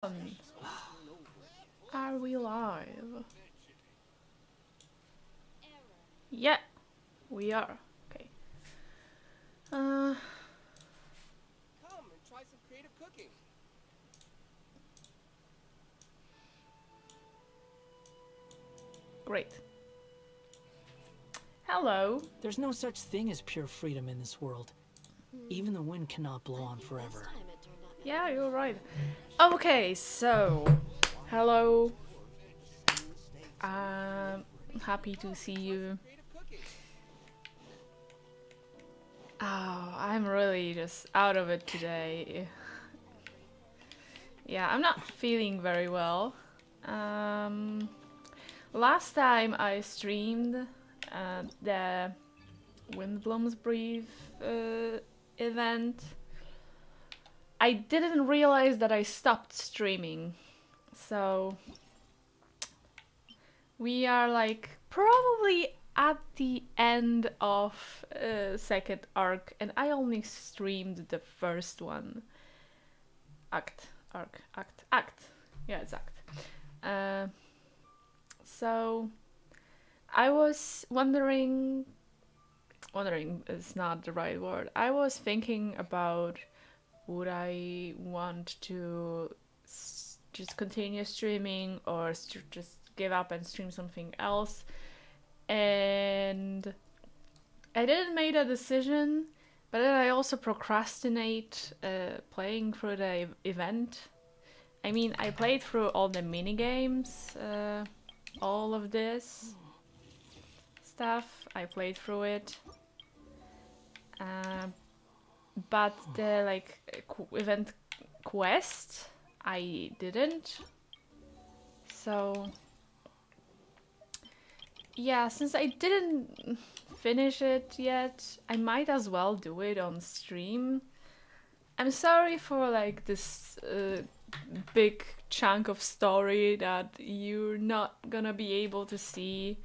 Um, are we live? Yeah, we are. Okay. Come and try some creative cooking. Great. Hello. There's no such thing as pure freedom in this world. Even the wind cannot blow on forever. Yeah, you're right. Okay, so hello. Happy to see you. Oh, I'm really just out of it today. Yeah, I'm not feeling very well. Last time I streamed the Windblume's brief event, I didn't realize that I stopped streaming. So we are like probably at the end of second arc, and I only streamed the first one. Act. Yeah, it's act. So I was wondering is not the right word. I was thinking about would I want to just continue streaming or just give up and stream something else. And I didn't make a decision, but then I also procrastinate playing through the event. I mean, I played through all the mini games, all of this stuff. I played through it, but the event quest I didn't. So yeah, since I didn't finish it yet, I might as well do it on stream. I'm sorry for like this big chunk of story that you're not gonna be able to see.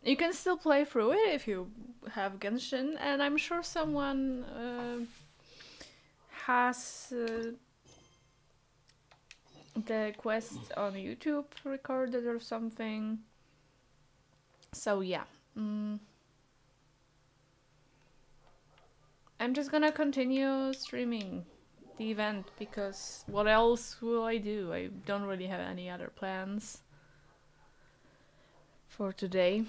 You can still play through it if you have Genshin, and I'm sure someone has the quest on YouTube recorded or something. So yeah. I'm just gonna continue streaming the event because what else will I do? I don't really have any other plans for today.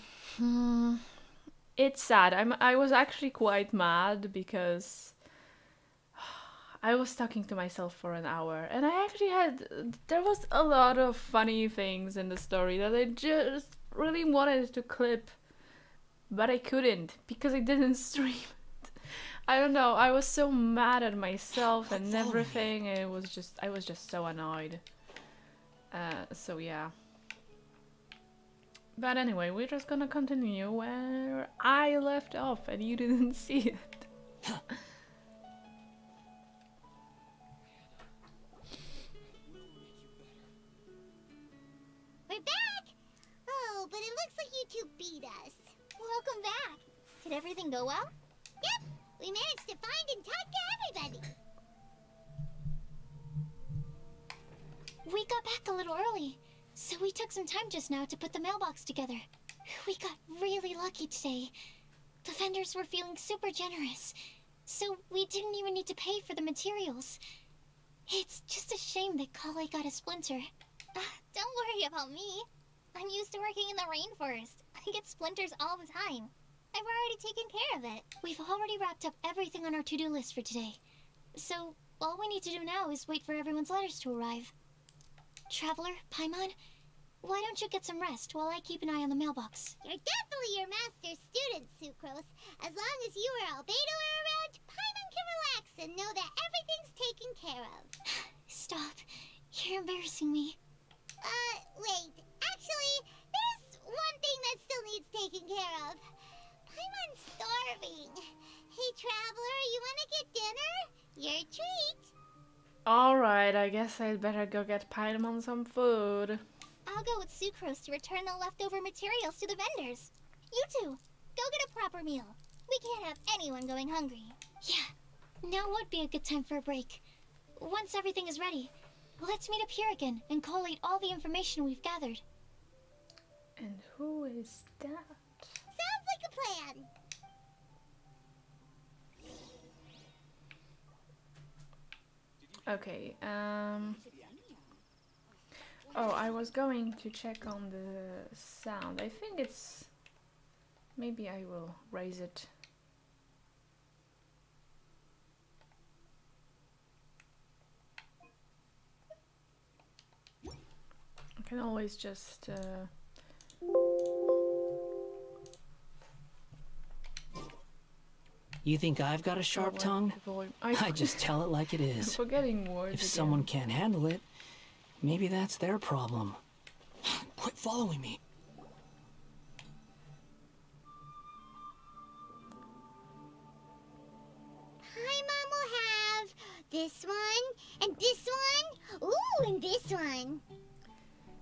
It's sad. I was actually quite mad because I was talking to myself for an hour, and I actually there was a lot of funny things in the story that I just really wanted to clip, but I couldn't because I didn't stream. I don't know, I was so mad at myself and everything, and I was just so annoyed. So yeah. But anyway, we're just gonna continue where I left off and you didn't see it. We're back! Oh, but it looks like you two beat us. Welcome back. Did everything go well? Yep, we managed to find and talk to everybody. We got back a little early, so we took some time just now to put the mailbox together. We got really lucky today. The vendors were feeling super generous, so we didn't even need to pay for the materials. It's just a shame that Kale got a splinter. Don't worry about me. I'm used to working in the rainforest. I get splinters all the time. I've already taken care of it. We've already wrapped up everything on our to-do list for today. So, all we need to do now is wait for everyone's letters to arrive. Traveler, Paimon, why don't you get some rest while I keep an eye on the mailbox? You're definitely your master's student, Sucrose. As long as you or Albedo are around, Paimon can relax and know that everything's taken care of. Stop. You're embarrassing me. Wait. Actually, there's one thing that still needs taken care of. Paimon's starving. Hey, Traveler, you wanna get dinner? Your treat. Alright, I guess I'd better go get Paimon some food. I'll go with Sucrose to return the leftover materials to the vendors. You two, go get a proper meal. We can't have anyone going hungry. Yeah, now would be a good time for a break. once everything is ready, let's meet up here again and collate all the information we've gathered. And who is that? Sounds like a plan. Okay, oh, I was going to check on the sound. I think it's... Maybe I will raise it. I can always just... You think I've got a sharp tongue? I just tell it like it is. Forgetting words If again. someone can't handle it, maybe that's their problem. Quit following me. Paimon will have this one, and this one, ooh, and this one.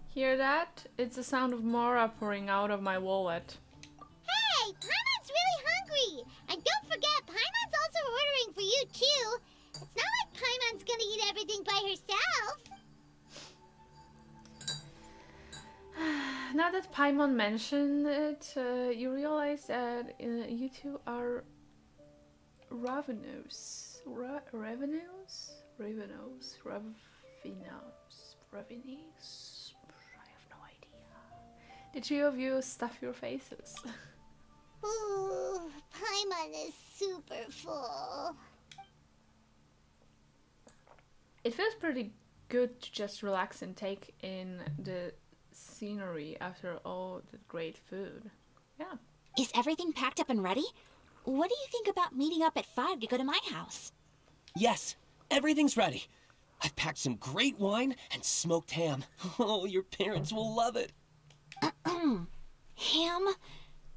Hear that? It's the sound of Mora pouring out of my wallet. Hey, Paimon's really hungry! And don't forget, Paimon's also ordering for you, too. It's not like Paimon's gonna eat everything by herself. Now that Paimon mentioned it, you realize that you two are ravenous. Ravenous? Ravenous? Ravenous? I have no idea. The two of you stuff your faces. Ooh, Paimon is super full. It feels pretty good to just relax and take in the scenery after all the great food. Yeah. Is everything packed up and ready? What do you think about meeting up at 5 to go to my house? Yes, everything's ready. I've packed some great wine and smoked ham. Oh, your parents will love it. Ham?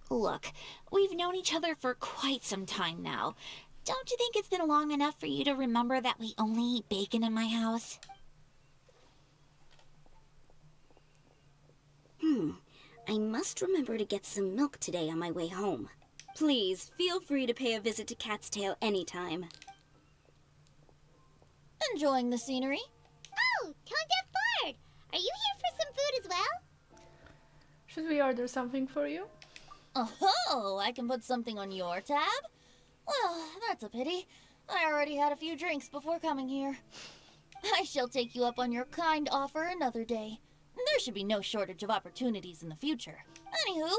Look, we've known each other for quite some time now. Don't you think it's been long enough for you to remember that we only eat bacon in my house? I must remember to get some milk today on my way home. Please, feel free to pay a visit to Cat's Tail anytime. Enjoying the scenery? Oh, Tone Deaf Bard! Are you here for some food as well? Should we order something for you? Oh, I can put something on your tab? Well, that's a pity. I already had a few drinks before coming here. I shall take you up on your kind offer another day. There should be no shortage of opportunities in the future. Anywho,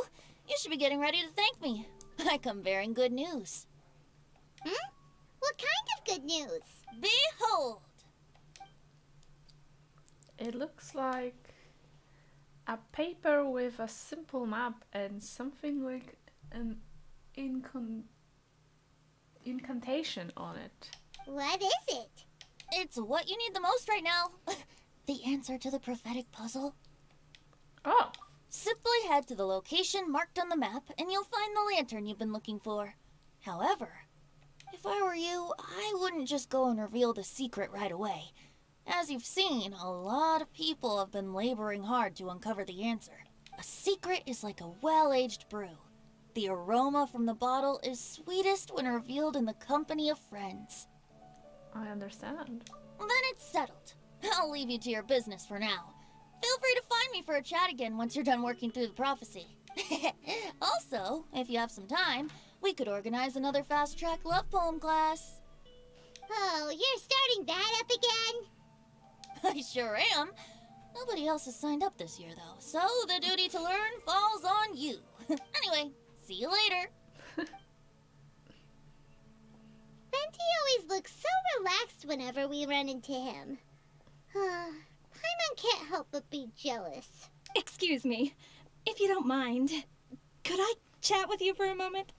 you should be getting ready to thank me. I come bearing good news. What kind of good news? Behold! It looks like a paper with a simple map and something like an incantation on it. What is it? It's what you need the most right now. The answer to the prophetic puzzle. Oh! Simply head to the location marked on the map and you'll find the lantern you've been looking for. However, if I were you, I wouldn't just go and reveal the secret right away. As you've seen, a lot of people have been laboring hard to uncover the answer. A secret is like a well-aged brew. The aroma from the bottle is sweetest when revealed in the company of friends. I understand. Then it's settled. I'll leave you to your business for now. Feel free to find me for a chat again once you're done working through the prophecy. Also, if you have some time, we could organize another fast-track love poem class. Oh, you're starting that up again? I sure am. Nobody else has signed up this year, though, so the duty to learn falls on you. Anyway, see you later. Venti always looks so relaxed whenever we run into him. Paimon can't help but be jealous. Excuse me, if you don't mind, could I chat with you for a moment?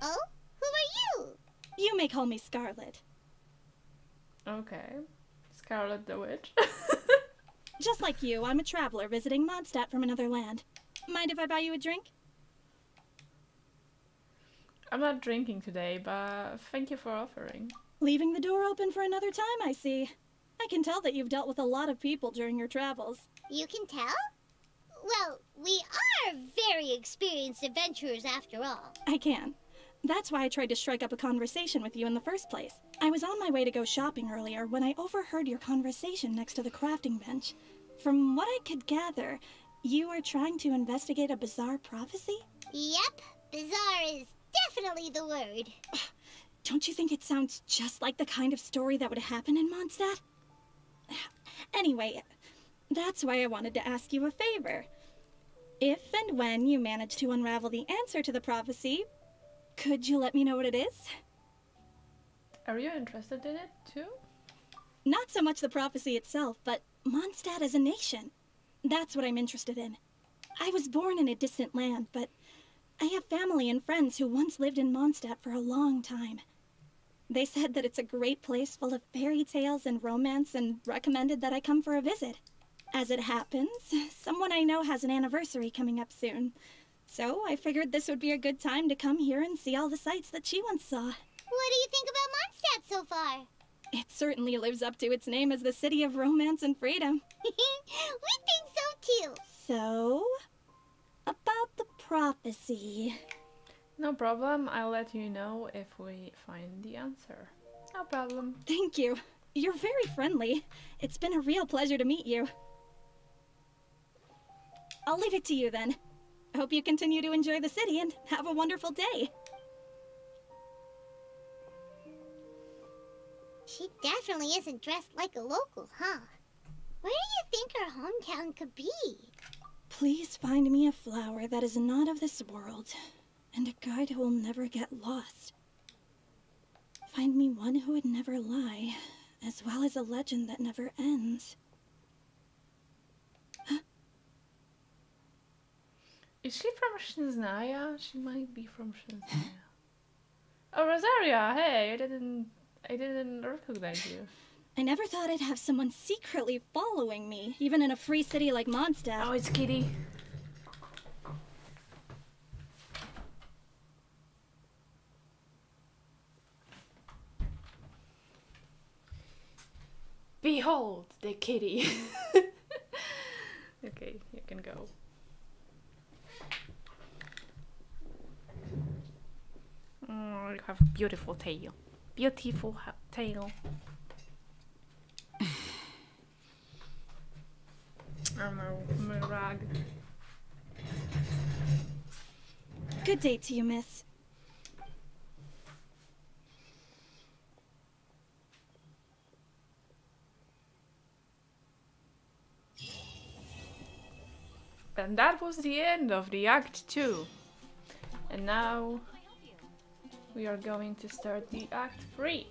Oh? Who are you? You may call me Scarlet. Okay. Scarlet the Witch. Just like you, I'm a traveler visiting Mondstadt from another land. Mind if I buy you a drink? I'm not drinking today, but thank you for offering. Leaving the door open for another time, I see. I can tell that you've dealt with a lot of people during your travels. You can tell? Well, we are very experienced adventurers after all. I can. That's why I tried to strike up a conversation with you in the first place. I was on my way to go shopping earlier when I overheard your conversation next to the crafting bench. From what I could gather, you are trying to investigate a bizarre prophecy? Yep, bizarre is definitely the word. Don't you think it sounds just like the kind of story that would happen in Mondstadt? Anyway, that's why I wanted to ask you a favor. If and when you manage to unravel the answer to the prophecy, could you let me know what it is? Are you interested in it too? Not so much the prophecy itself, but Mondstadt as a nation. That's what I'm interested in. I was born in a distant land, but I have family and friends who once lived in Mondstadt for a long time. They said that it's a great place full of fairy tales and romance and recommended that I come for a visit. As it happens, someone I know has an anniversary coming up soon. So I figured this would be a good time to come here and see all the sights that she once saw. What do you think about Mondstadt so far? It certainly lives up to its name as the city of romance and freedom. We think so too. So, about the prophecy. No problem, I'll let you know if we find the answer. No problem. Thank you. You're very friendly. It's been a real pleasure to meet you. I'll leave it to you then. I hope you continue to enjoy the city and have a wonderful day. She definitely isn't dressed like a local, huh? Where do you think her hometown could be? Please find me a flower that is not of this world, and a guide who will never get lost. Find me one who would never lie, as well as a legend that never ends. Is she from Shiznaya? She might be from Shiznaya. Oh, Rosaria! Hey, I didn't recognize you. I never thought I'd have someone secretly following me, even in a free city like Mondstadt. Oh, it's Kitty. Behold the kitty. Okay, you can go. Oh, you have a beautiful tail. Beautiful tail. Rag. Good day to you, miss. And that was the end of the Act 2. And now we are going to start the Act 3.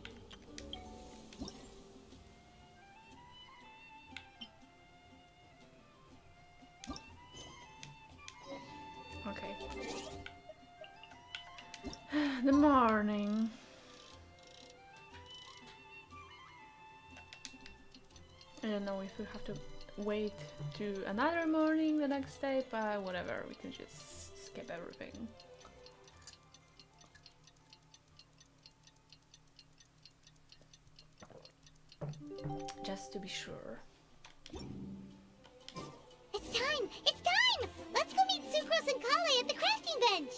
Okay. The morning. I don't know if we have to wait to another morning the next day, but whatever, we can just skip everything. Just to be sure. It's time! It's time! Let's go meet Sucrose and Kale at the crafting bench!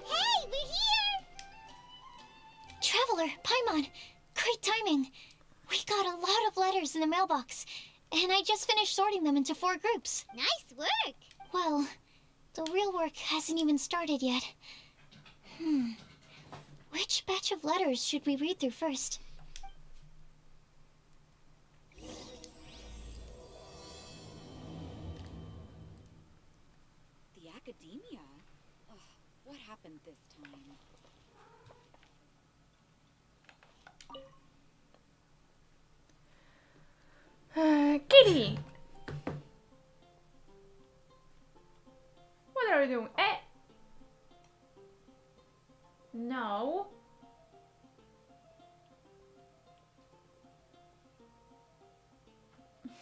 Hey, we're here! Traveler, Paimon, great timing. We got a lot of letters in the mailbox, and I just finished sorting them into 4 groups. Nice work! Well, the real work hasn't even started yet. Which batch of letters should we read through first? The academia? Ugh, what happened this time? Kitty! What are you doing? Eh? No.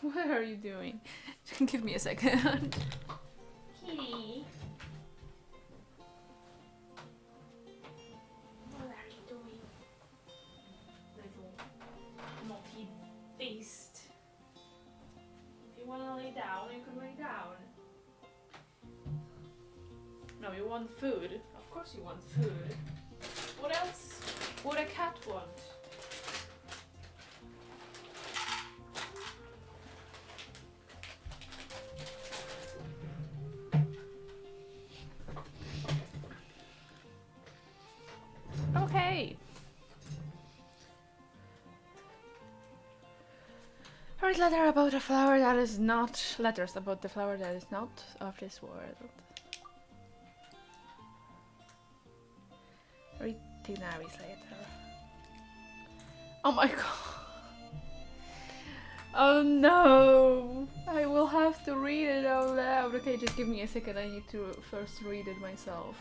What are you doing? Give me a second. Kitty. What are you doing? Little naughty beast. If you wanna lay down, you can lay down. No, you want food. Of course you want food. What else would a cat want? Okay. Write letter about a flower that is not... Letters about the flower that is not of this world. Read Tignavi's later. Oh my god. Oh no. I will have to read it out loud. Okay, just give me a second. I need to first read it myself.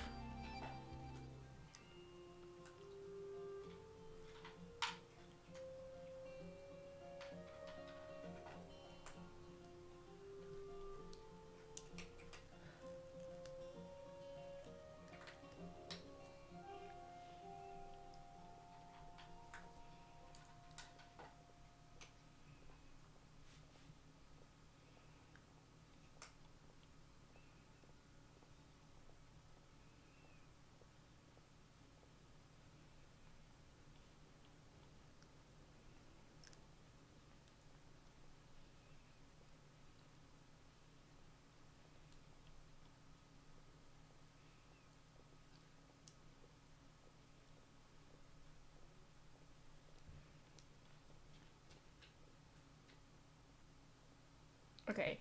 Okay,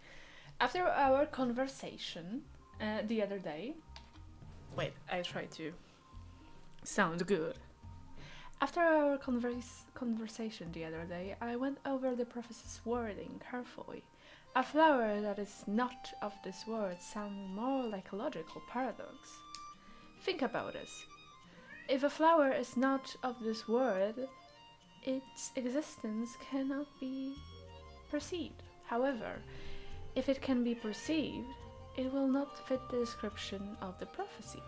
after our conversation the other day, wait, I try to sound good. After our conversation the other day, I went over the prophecy's wording carefully. A flower that is not of this world sounds more like a logical paradox. Think about this. If a flower is not of this world, its existence cannot be perceived. However, if it can be perceived, it will not fit the description of the prophecy.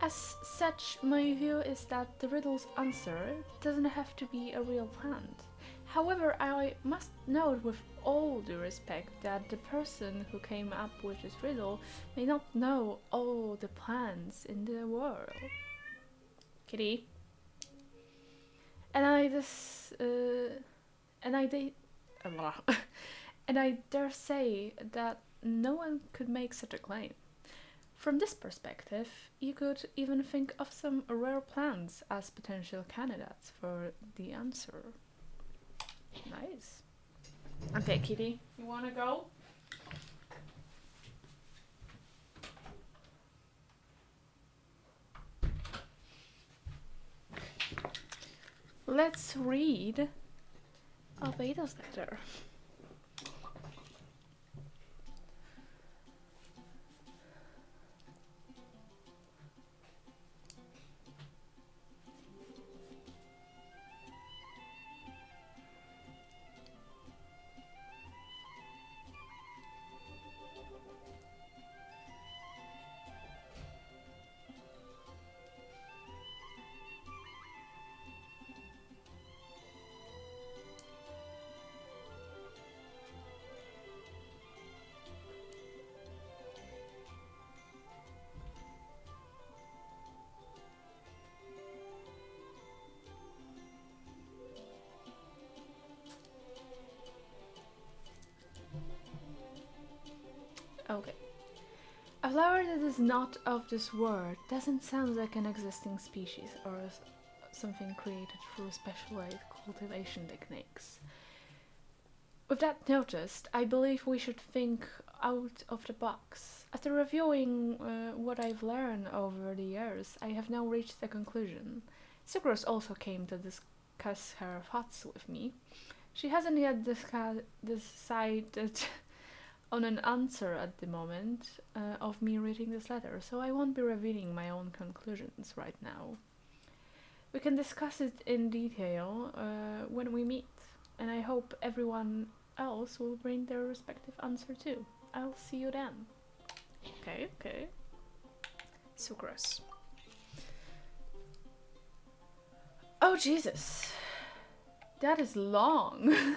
As such, my view is that the riddle's answer doesn't have to be a real plant. However, I must note with all due respect that the person who came up with this riddle may not know all the plants in the world. Kitty. And I dare say that no one could make such a claim. From this perspective, you could even think of some rare plants as potential candidates for the answer. Nice. Okay, Kitty, you wanna go? Let's read Albedo's letter. Okay. A flower that is not of this world doesn't sound like an existing species or something created through specialized cultivation techniques. With that noticed, I believe we should think out of the box. After reviewing what I've learned over the years, I have now reached a conclusion. Sucrose also came to discuss her thoughts with me. She hasn't yet decided on an answer at the moment of me reading this letter, so I won't be revealing my own conclusions right now. We can discuss it in detail when we meet, and I hope everyone else will bring their respective answer too. I'll see you then. Okay, okay. Sucrose. Oh Jesus! That is long!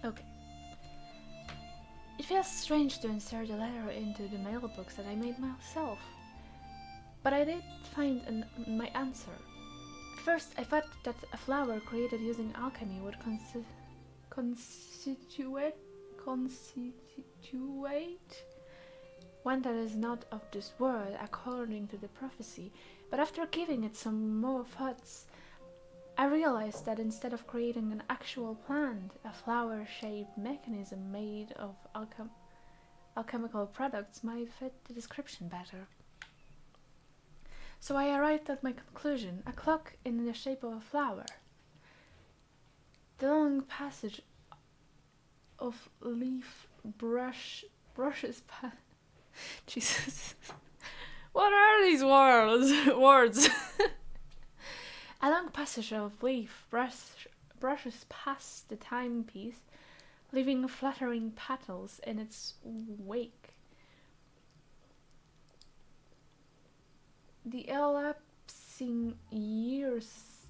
Okay. It feels strange to insert a letter into the mailbox that I made myself. But I did find my answer. At first, I thought that a flower created using alchemy would constitute one that is not of this world according to the prophecy, but after giving it some more thoughts, I realized that instead of creating an actual plant, a flower-shaped mechanism made of alchemical products might fit the description better. So I arrived at my conclusion, a clock in the shape of a flower. The long passage of leaf brushes past. Jesus. What are these words? A long passage of leaf brushes past the timepiece, leaving fluttering petals in its wake. The elapsing years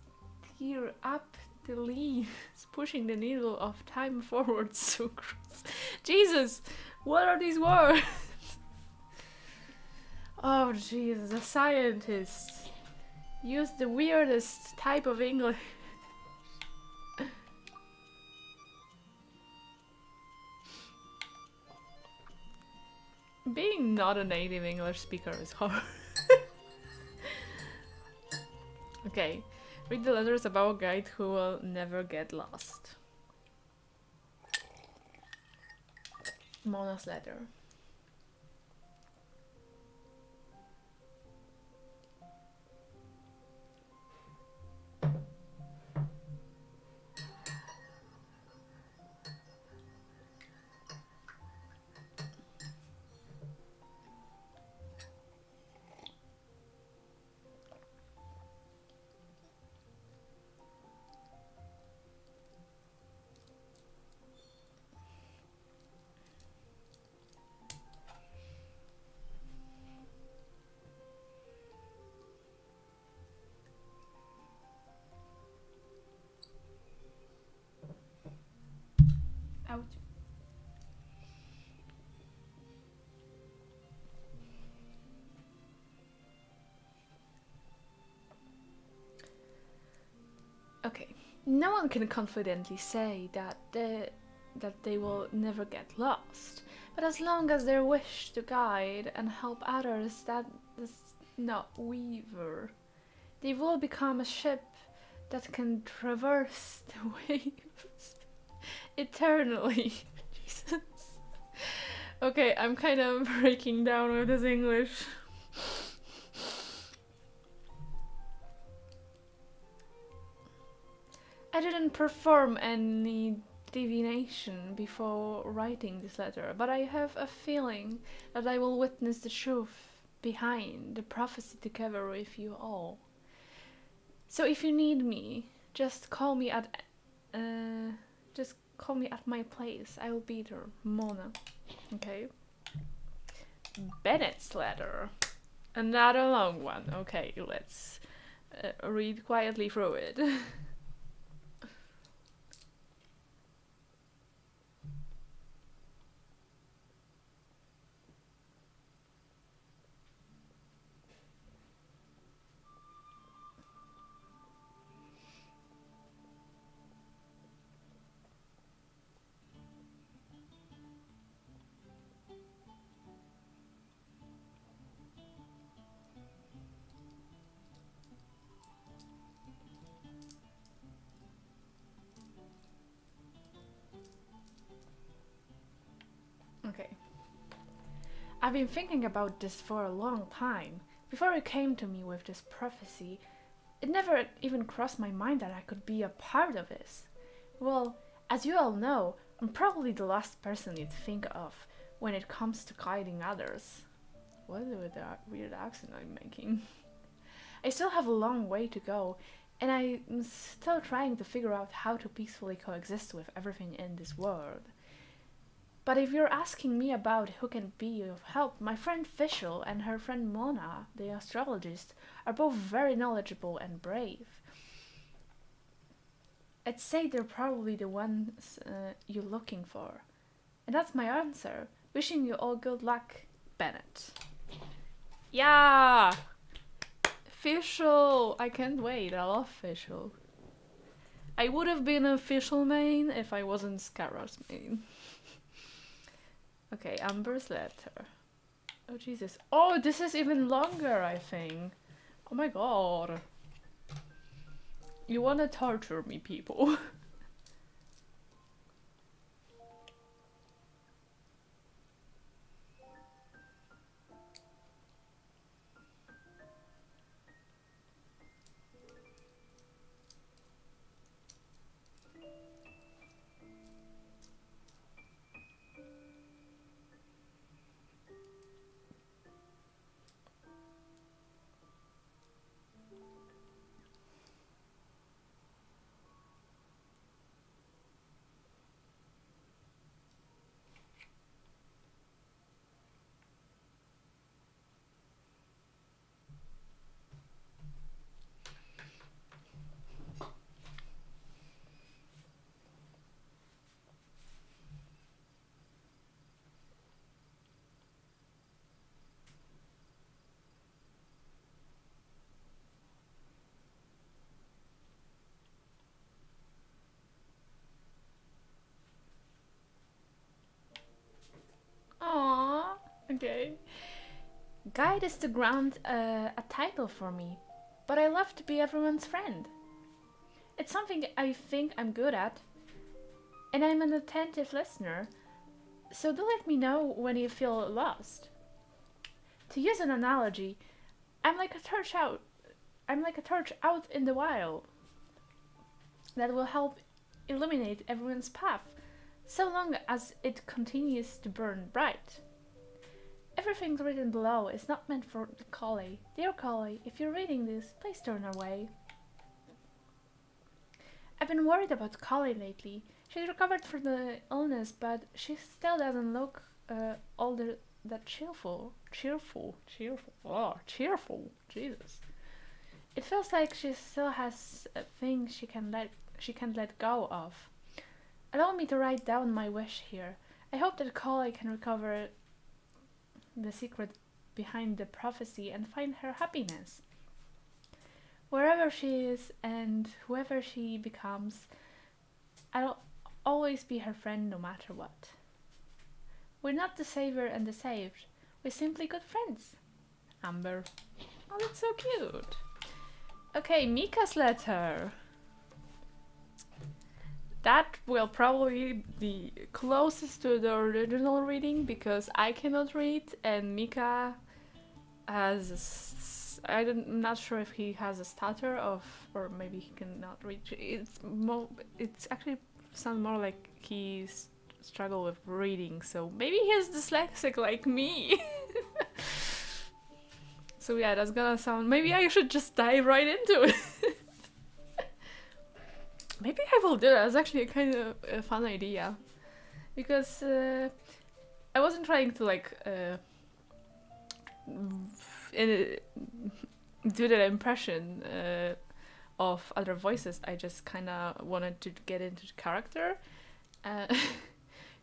tear up the leaves, pushing the needle of time forward so gross. Jesus, what are these words? Oh Jesus, a scientist used the weirdest type of English. Being not a native English speaker is hard. Okay, read the letters about a guide who will never get lost. Mona's letter. Ouch. Okay, no one can confidently say that they will never get lost, but as long as their wish to guide and help others that does not waver, they will become a ship that can traverse the waves eternally. Jesus. Okay, I'm kind of breaking down with this English. I didn't perform any divination before writing this letter, but I have a feeling that I will witness the truth behind the prophecy together with you all. So if you need me, just call me at my place. I will be there, Mona. Okay. Bennett's letter. Another long one. Okay, let's read quietly through it. Okay. I've been thinking about this for a long time. Before you came to me with this prophecy, it never even crossed my mind that I could be a part of this. Well, as you all know, I'm probably the last person you'd think of when it comes to guiding others. What is that weird accent I'm making? I still have a long way to go, and I'm still trying to figure out how to peacefully coexist with everything in this world. But if you're asking me about who can be of help, my friend Fischl and her friend Mona, the astrologist, are both very knowledgeable and brave. I'd say they're probably the ones you're looking for. And that's my answer. Wishing you all good luck, Bennett. Yeah! Official! I can't wait, I love official. I would have been official main if I wasn't Scarra's main. Okay, Amber's letter. Oh Jesus. Oh, this is even longer, I think. Oh my god. You wanna torture me, people. Aww. Okay. Guide is to grant a title for me, but I love to be everyone's friend. It's something I think I'm good at, and I'm an attentive listener, so do let me know when you feel lost. To use an analogy, I'm like a torch out in the wild that will help illuminate everyone's path, so long as it continues to burn bright. Everything written below is not meant for the collie. Dear collie, if you're reading this, please turn away. I've been worried about Collie lately. She's recovered from the illness, but she still doesn't look all that cheerful. Cheerful. Oh, cheerful. Jesus. It feels like she still has things she can't let go of. Allow me to write down my wish here. I hope that Collie can recover the secret behind the prophecy and find her happiness. Wherever she is and whoever she becomes, I'll always be her friend no matter what. We're not the savior and the saved, we're simply good friends. Amber. Oh, that's so cute. Okay, Mika's letter. That will probably be the closest to the original reading because I cannot read and Mika has I'm not sure if he has a stutter or maybe he cannot read. It's actually sounds more like he's struggle with reading, so maybe he's dyslexic like me. So yeah, that's gonna sound, maybe I should just dive right into it. Maybe I will do that. It's actually a kind of a fun idea because I wasn't trying to like do that impression of other voices. I just kind of wanted to get into the character.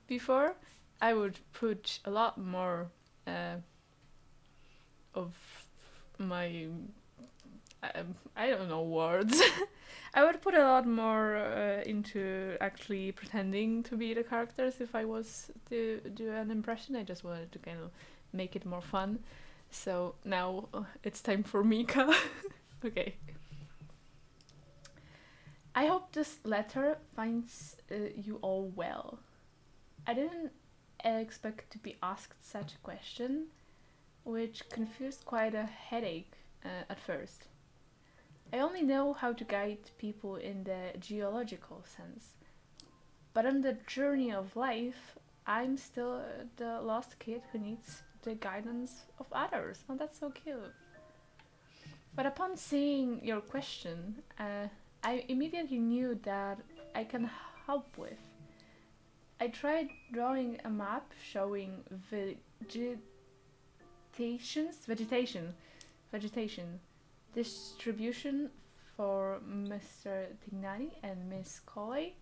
Before I would put a lot more of my I don't know words. I would put a lot more into actually pretending to be the characters if I was to do an impression. I just wanted to kind of make it more fun. So now it's time for Mika. Okay. I hope this letter finds you all well. I didn't expect to be asked such a question, which confused quite a headache at first. I only know how to guide people in the geological sense, but on the journey of life, I'm still the lost kid who needs the guidance of others. Oh, that's so cute. But upon seeing your question, I immediately knew that I can help with. I tried drawing a map showing vegetation, distribution for Mr. Tignani and Miss Colley,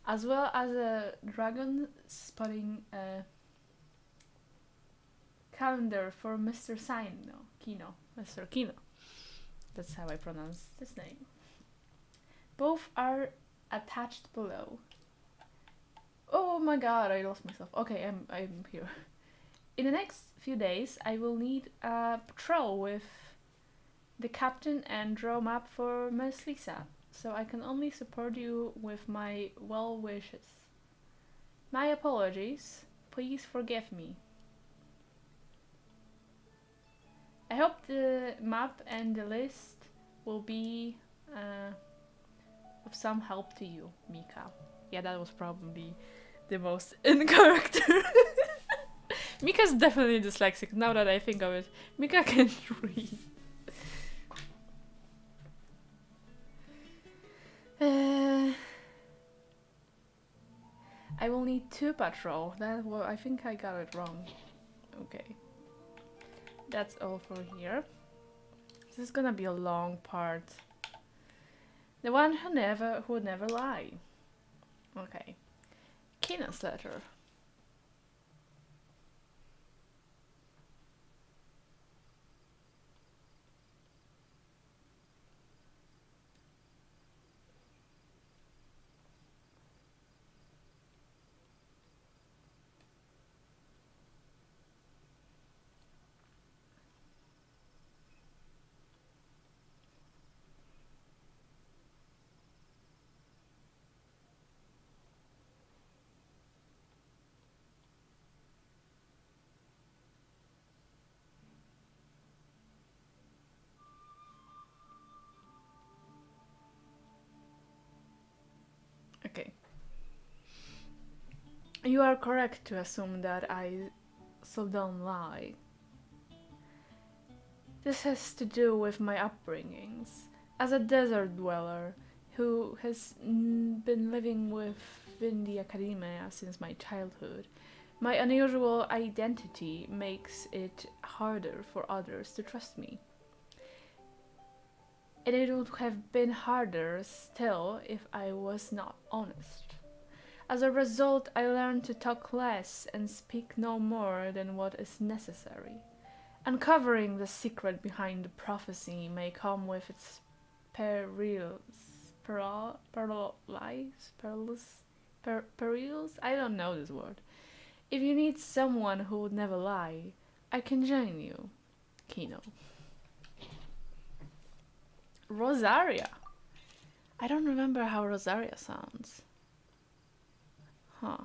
as well as a dragon spotting calendar for Mr. Mr. Kino. That's how I pronounce this name. Both are attached below. Oh my god, I lost myself. Okay, I'm here. In the next few days, I will need a patrol with the captain and draw map for Miss Lisa, so I can only support you with my well wishes. My apologies. Please forgive me. I hope the map and the list will be of some help to you, Mika. Yeah, that was probably the most in character. Mika's definitely dyslexic, now that I think of it. Mika can't read. I will need 2 patrol. I think I got it wrong. Okay. That's all for here. This is gonna be a long part. The one who would never lie. Okay. Kina's letter. Okay. You are correct to assume that I seldom lie. This has to do with my upbringings. As a desert dweller who has been living within the academia since my childhood, my unusual identity makes it harder for others to trust me. And it would have been harder still if I was not honest. As a result, I learned to talk less and speak no more than what is necessary. Uncovering the secret behind the prophecy may come with its perils. Perils? I don't know this word. If you need someone who would never lie, I can join you. Kino. Rosaria. I don't remember how Rosaria sounds. Huh.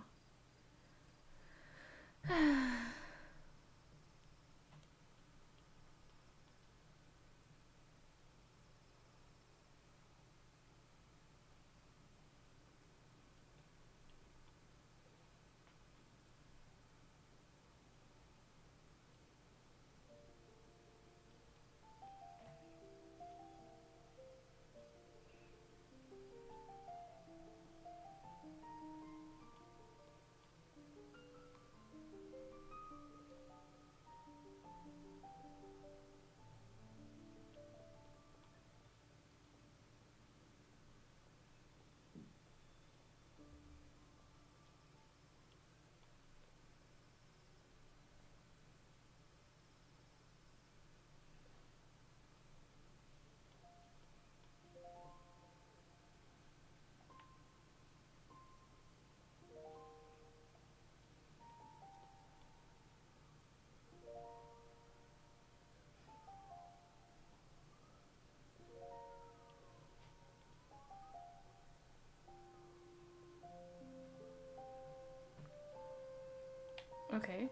Okay.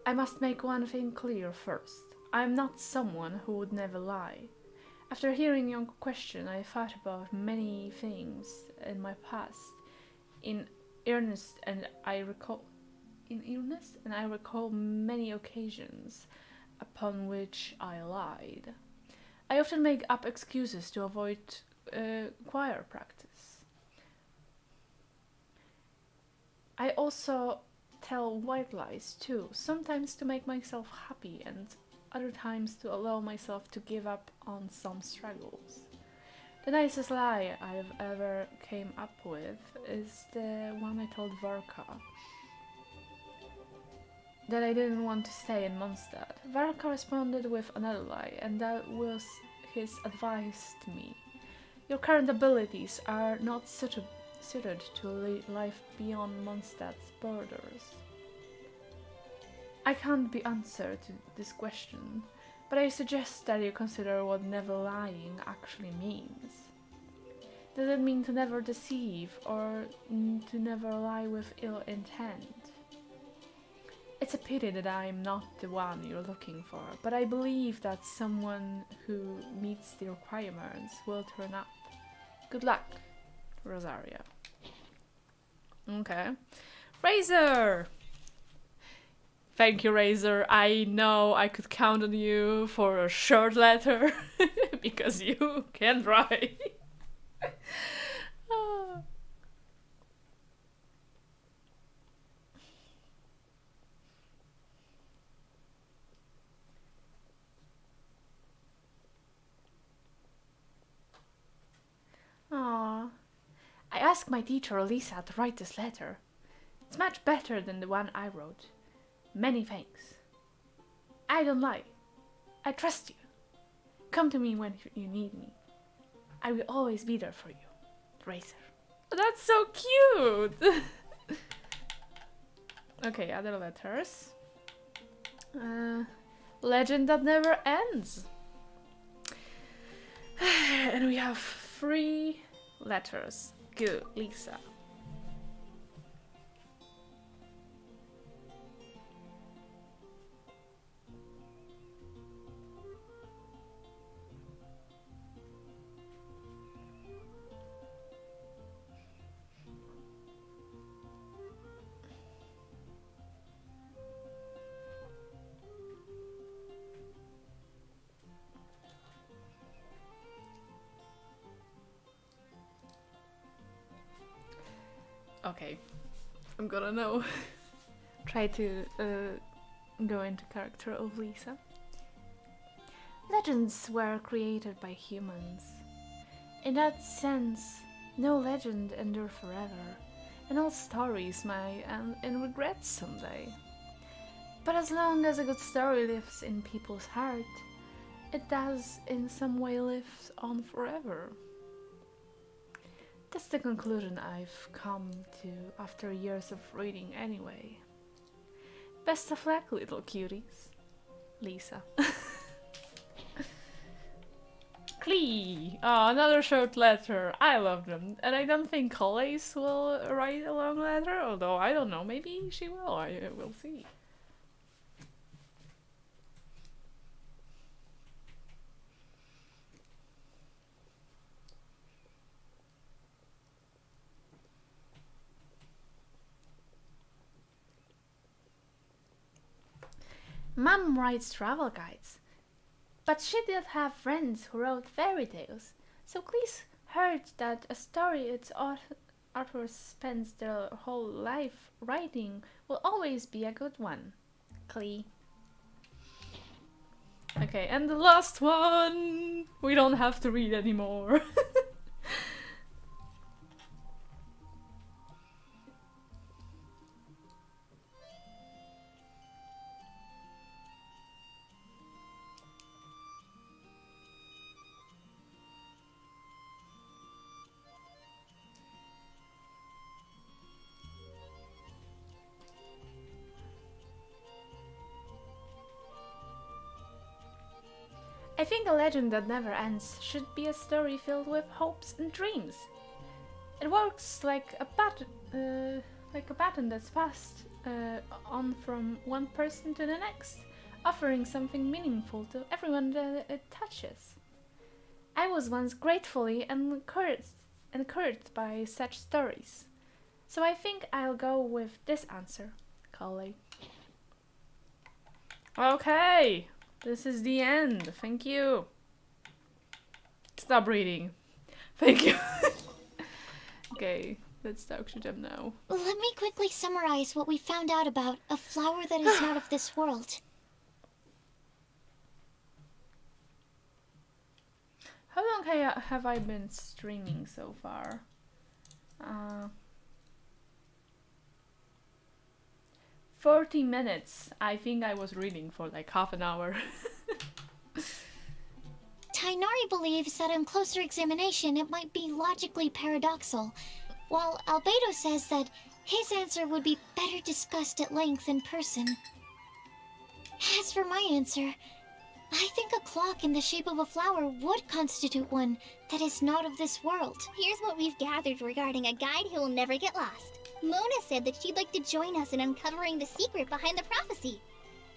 I must make one thing clear first. I am not someone who would never lie. After hearing your question, I thought about many things in my past in earnest, and I recall many occasions upon which I lied. I often make up excuses to avoid choir practice. I also tell white lies too, sometimes to make myself happy and other times to allow myself to give up on some struggles. The nicest lie I've ever came up with is the one I told Varka. That I didn't want to stay in Mondstadt. Varka responded with another lie, and that was his advice to me. Your current abilities are not suited to life beyond Mondstadt's borders. I can't be answered to this question, but I suggest that you consider what never lying actually means. Does it mean to never deceive, or to never lie with ill intent? It's a pity that I'm not the one you're looking for, but I believe that someone who meets the requirements will turn up. Good luck, Rosaria. Okay. Razor! Thank you, Razor. I know I could count on you for a short letter because you can write. Aww. I asked my teacher Elisa to write this letter. It's much better than the one I wrote. Many thanks. I don't lie. I trust you. Come to me when you need me. I will always be there for you. Razor. That's so cute! Okay, other letters. Legend that never ends. And we have 3 letters. Good, Lisa. Okay, I'm gonna know. Try to go into character of Lisa. Legends were created by humans. In that sense, no legend endure forever, and all stories may end in regret someday. But as long as a good story lives in people's heart, it does in some way live on forever. That's the conclusion I've come to after years of reading anyway. Best of luck, little cuties. Lisa. Clee! Oh, another short letter. I love them. And I don't think Colleaze will write a long letter, although I don't know, maybe she will. We'll see. Mum writes travel guides, but she did have friends who wrote fairy tales, so Cleese heard that a story its author spends their whole life writing will always be a good one. Clee. Okay, and the last one! We don't have to read anymore. I think a legend that never ends should be a story filled with hopes and dreams. It works like a button that's passed on from one person to the next, offering something meaningful to everyone that it touches. I was once gratefully encouraged by such stories, so I think I'll go with this answer, Collie. Okay! This is the end. Thank you. Stop reading. Thank you. Okay, let's talk to them now. Let me quickly summarize what we found out about a flower that is not of this world. How long have I been streaming so far? 40 minutes. I think I was reading for like half an hour. Tainari believes that on closer examination it might be logically paradoxal, while Albedo says that his answer would be better discussed at length in person. As for my answer, I think a clock in the shape of a flower would constitute one that is not of this world. Here's what we've gathered regarding a guide who will never get lost. Mona said that she'd like to join us in uncovering the secret behind the prophecy,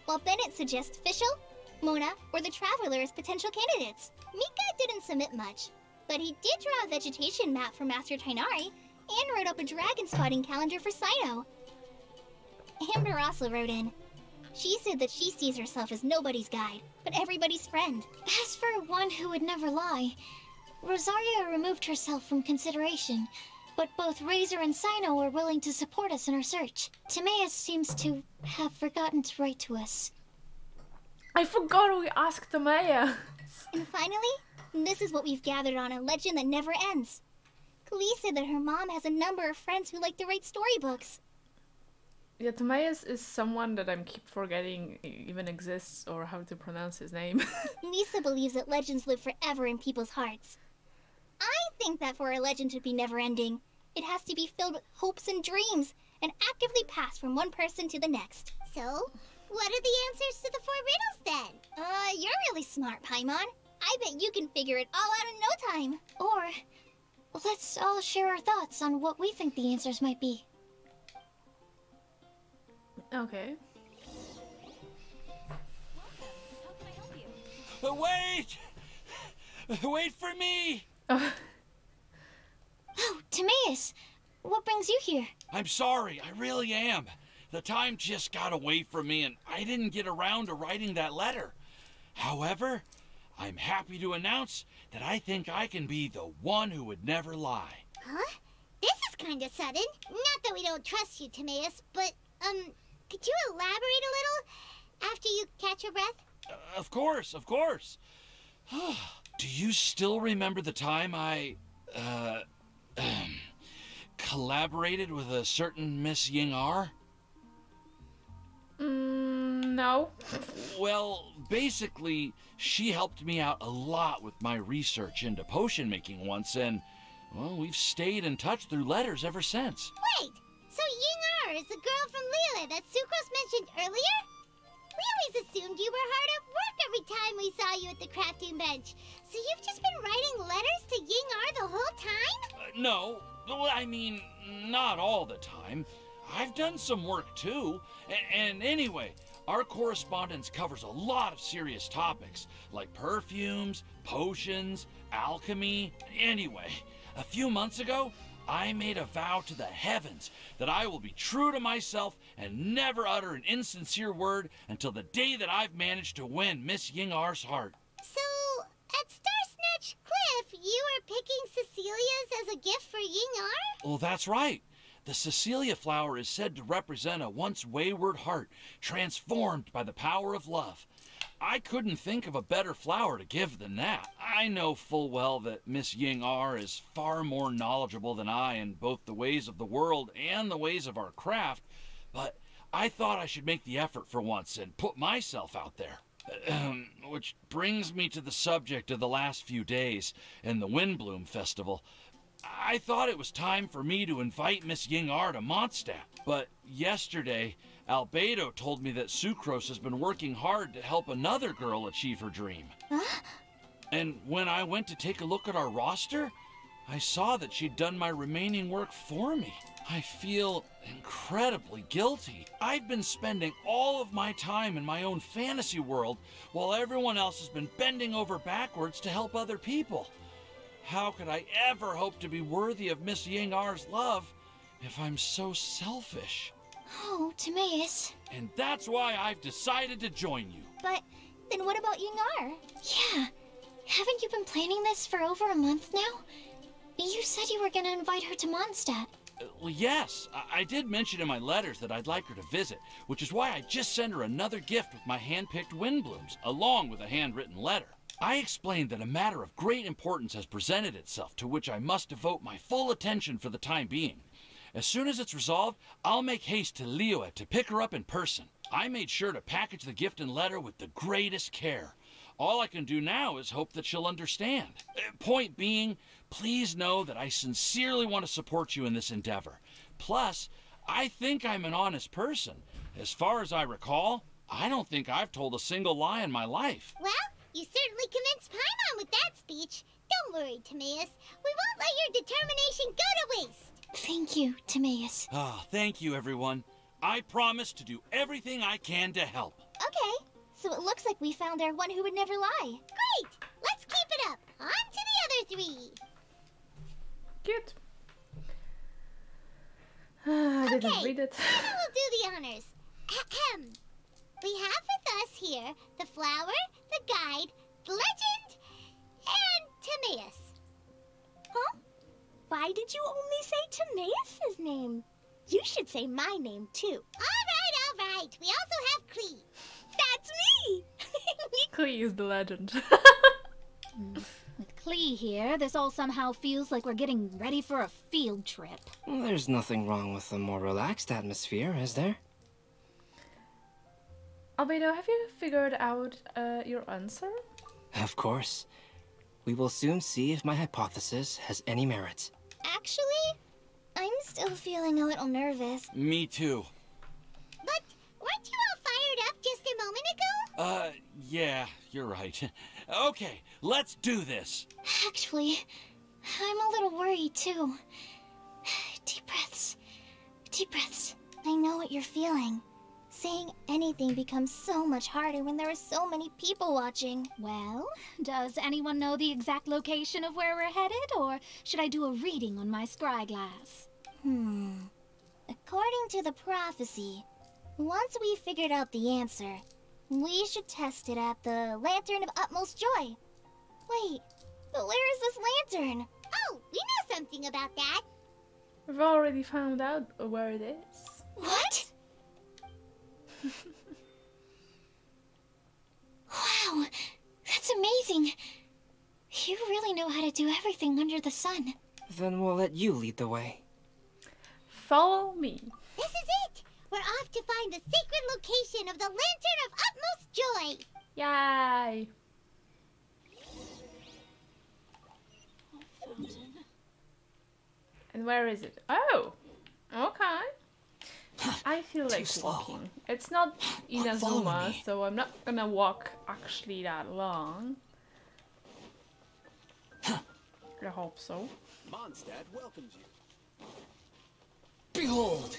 while Bennett suggests Fischl, Mona, or the Traveler as potential candidates. Mika didn't submit much, but he did draw a vegetation map for Master Tainari and wrote up a dragon spotting calendar for Saito. Amber also wrote in. She said that she sees herself as nobody's guide, but everybody's friend. As for one who would never lie, Rosaria removed herself from consideration, but both Razor and Sino are willing to support us in our search. Timaeus seems to have forgotten to write to us. I forgot we asked Maya. And finally, this is what we've gathered on a legend that never ends. Klee said that her mom has a number of friends who like to write storybooks. Yeah, Timaeus is someone that I'm keep forgetting even exists or how to pronounce his name. Lisa believes that legends live forever in people's hearts. I think that for a legend to be never-ending, it has to be filled with hopes and dreams, and actively pass from one person to the next. So, what are the answers to the 4 riddles then? You're really smart, Paimon. I bet you can figure it all out in no time. Or, let's all share our thoughts on what we think the answers might be. Okay. Wait! Wait for me! Oh, Timaeus! What brings you here? I'm sorry, I really am. The time just got away from me and I didn't get around to writing that letter. However, I'm happy to announce that I think I can be the one who would never lie. Huh? This is kind of sudden. Not that we don't trust you, Timaeus, but, could you elaborate a little after you catch your breath? Of course, of course. Do you still remember the time I, collaborated with a certain Miss Ying-ar? No. Well, basically, she helped me out a lot with my research into potion making once, and, well, we've stayed in touch through letters ever since. Wait, so Ying-ar is the girl from Lila that Sucrose mentioned earlier? We always assumed you were hard at work every time we saw you at the crafting bench. So you've just been writing letters to Ying-ar the whole time? No, well, I mean, not all the time. I've done some work too. And anyway, our correspondence covers a lot of serious topics, like perfumes, potions, alchemy. Anyway, a few months ago, I made a vow to the heavens that I will be true to myself and never utter an insincere word until the day that I've managed to win Miss Ying-ar's heart. So, at Starsnatch Cliff, you were picking Cecilia's as a gift for Ying-ar? Well, that's right. The Cecilia flower is said to represent a once wayward heart, transformed by the power of love. I couldn't think of a better flower to give than that. I know full well that Miss Ying-ar is far more knowledgeable than I in both the ways of the world and the ways of our craft, but I thought I should make the effort for once and put myself out there. Which brings me to the subject of the last few days and the Windblume Festival. I thought it was time for me to invite Miss Ying-ar to Mondstadt, but yesterday, Albedo told me that Sucrose has been working hard to help another girl achieve her dream. Huh? And when I went to take a look at our roster, I saw that she'd done my remaining work for me. I feel incredibly guilty. I've been spending all of my time in my own fantasy world while everyone else has been bending over backwards to help other people. How could I ever hope to be worthy of Miss Ying-ar's love if I'm so selfish? Oh, Timaeus. And that's why I've decided to join you. But then what about Ying-ar? Yeah. Haven't you been planning this for over a month now? You said you were going to invite her to Mondstadt. Well, yes. I did mention in my letters that I'd like her to visit, which is why I just sent her another gift with my hand-picked Windblumes, along with a handwritten letter. I explained that a matter of great importance has presented itself to which I must devote my full attention for the time being. As soon as it's resolved, I'll make haste to Liyue to pick her up in person. I made sure to package the gift and letter with the greatest care. All I can do now is hope that she'll understand. Point being, please know that I sincerely want to support you in this endeavor. Plus, I think I'm an honest person. As far as I recall, I don't think I've told a single lie in my life. Well, you certainly convinced Paimon with that speech. Don't worry, Timaeus. We won't let your determination go to waste. Thank you, Timaeus. Ah, thank you, everyone. I promise to do everything I can to help. Okay, so it looks like we found our one who would never lie. Great! Let's keep it up. On to the other three. Good. I didn't read it. Now we'll do the honors. Ahem. We have with us here the flower, the guide, the legend, and Timaeus. Huh? Why did you only say Timaeus' name? You should say my name, too. All right. We also have Klee. That's me! Klee is the legend. With Klee here, this all somehow feels like we're getting ready for a field trip. There's nothing wrong with a more relaxed atmosphere, is there? Albedo, have you figured out your answer? Of course. We will soon see if my hypothesis has any merit. Actually, I'm still feeling a little nervous. Me too. But weren't you all fired up just a moment ago? Yeah, you're right. Okay, let's do this. Actually, I'm a little worried too. Deep breaths. Deep breaths. I know what you're feeling. Saying anything becomes so much harder when there are so many people watching. Well, does anyone know the exact location of where we're headed, or should I do a reading on my scryglass? According to the prophecy, once we figured out the answer, we should test it at the Lantern of Utmost Joy. Wait, but where is this lantern? Oh, we know something about that. We've already found out where it is. What? Wow, that's amazing. You really know how to do everything under the sun. Then we'll let you lead the way. Follow me. This is it. We're off to find the sacred location of the Lantern of Utmost Joy. Yay! And where is it? Oh, okay. I feel like walking. It's not Inazuma, so I'm not gonna walk actually that long. I hope so. Mondstadt welcomes you. Behold!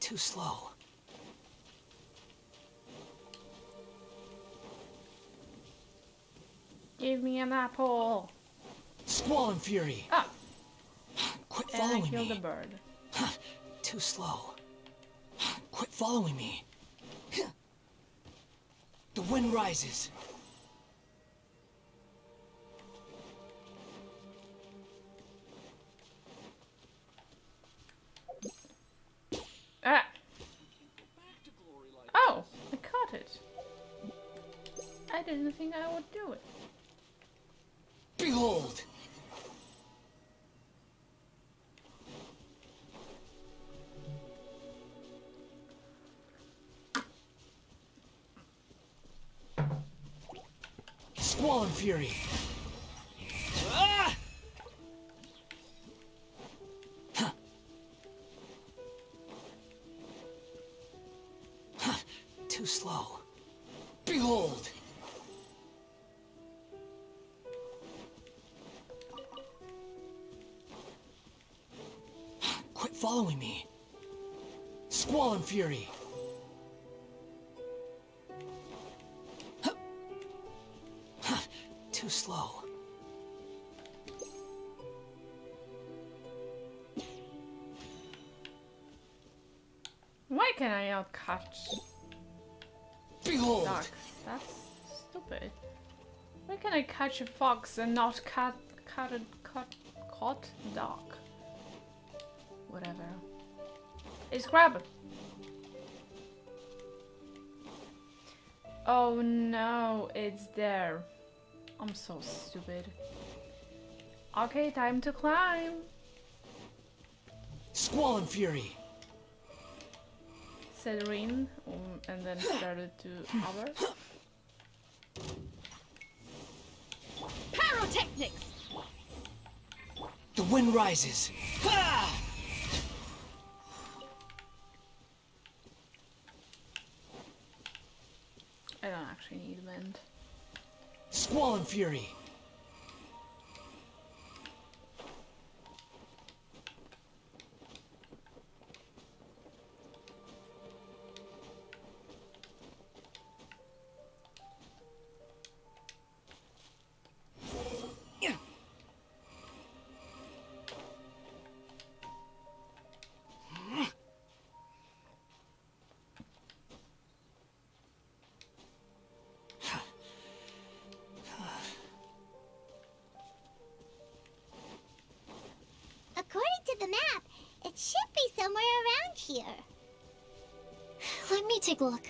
Too slow. Give me an apple. Squall and Fury. Ah. Quit And following I killed me. the bird. Too slow. Quit following me. The wind rises. Ah. Oh, I caught it. I didn't think I would do it. Behold! Squall and Fury. Ah! Too slow. Behold! Quit following me. Squall and Fury. Too slow. Why can I not catch Behold! ducks? That's stupid. Why can I catch a fox and not caught duck? Whatever. Hey, Scrab! Oh no, it's there. I'm so stupid. Okay, time to climb. Squall and Fury. Said Rin, and then started to hover. Pyrotechnics! The wind rises. Ha! I don't actually need wind. Squall and Fury. According to the map, it should be somewhere around here. Let me take a look.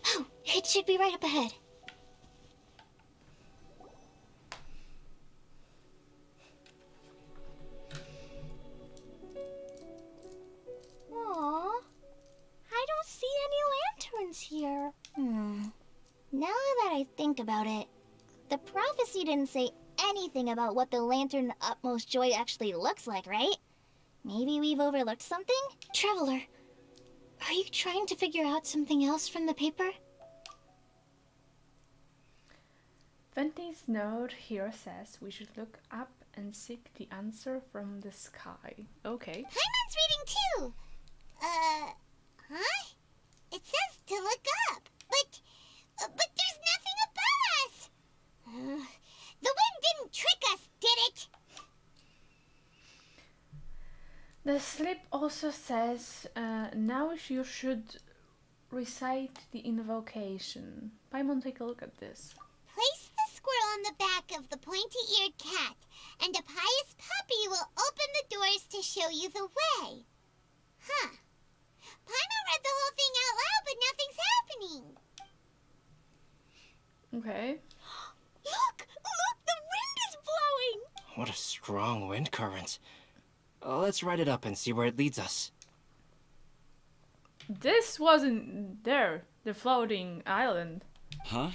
Oh, it should be right up ahead. Aww. I don't see any lanterns here. Now that I think about it, the prophecy didn't say anything about what the Lantern Utmost Joy actually looks like, right? Maybe we've overlooked something? Traveler, are you trying to figure out something else from the paper? Venti's note here says we should look up and seek the answer from the sky. Okay. Paimon's reading too. Huh? It says to look up, but there's nothing above us. The wind didn't trick us, did it? The slip also says now you should recite the invocation. Paimon, take a look at this. Place the squirrel on the back of the pointy-eared cat, and a pious puppy will open the doors to show you the way. Huh. Paimon read the whole thing out loud, but nothing's happening. Okay. Look! Look! The wind is blowing! What a strong wind current. Let's ride it up and see where it leads us. This wasn't there, the floating island. Huh?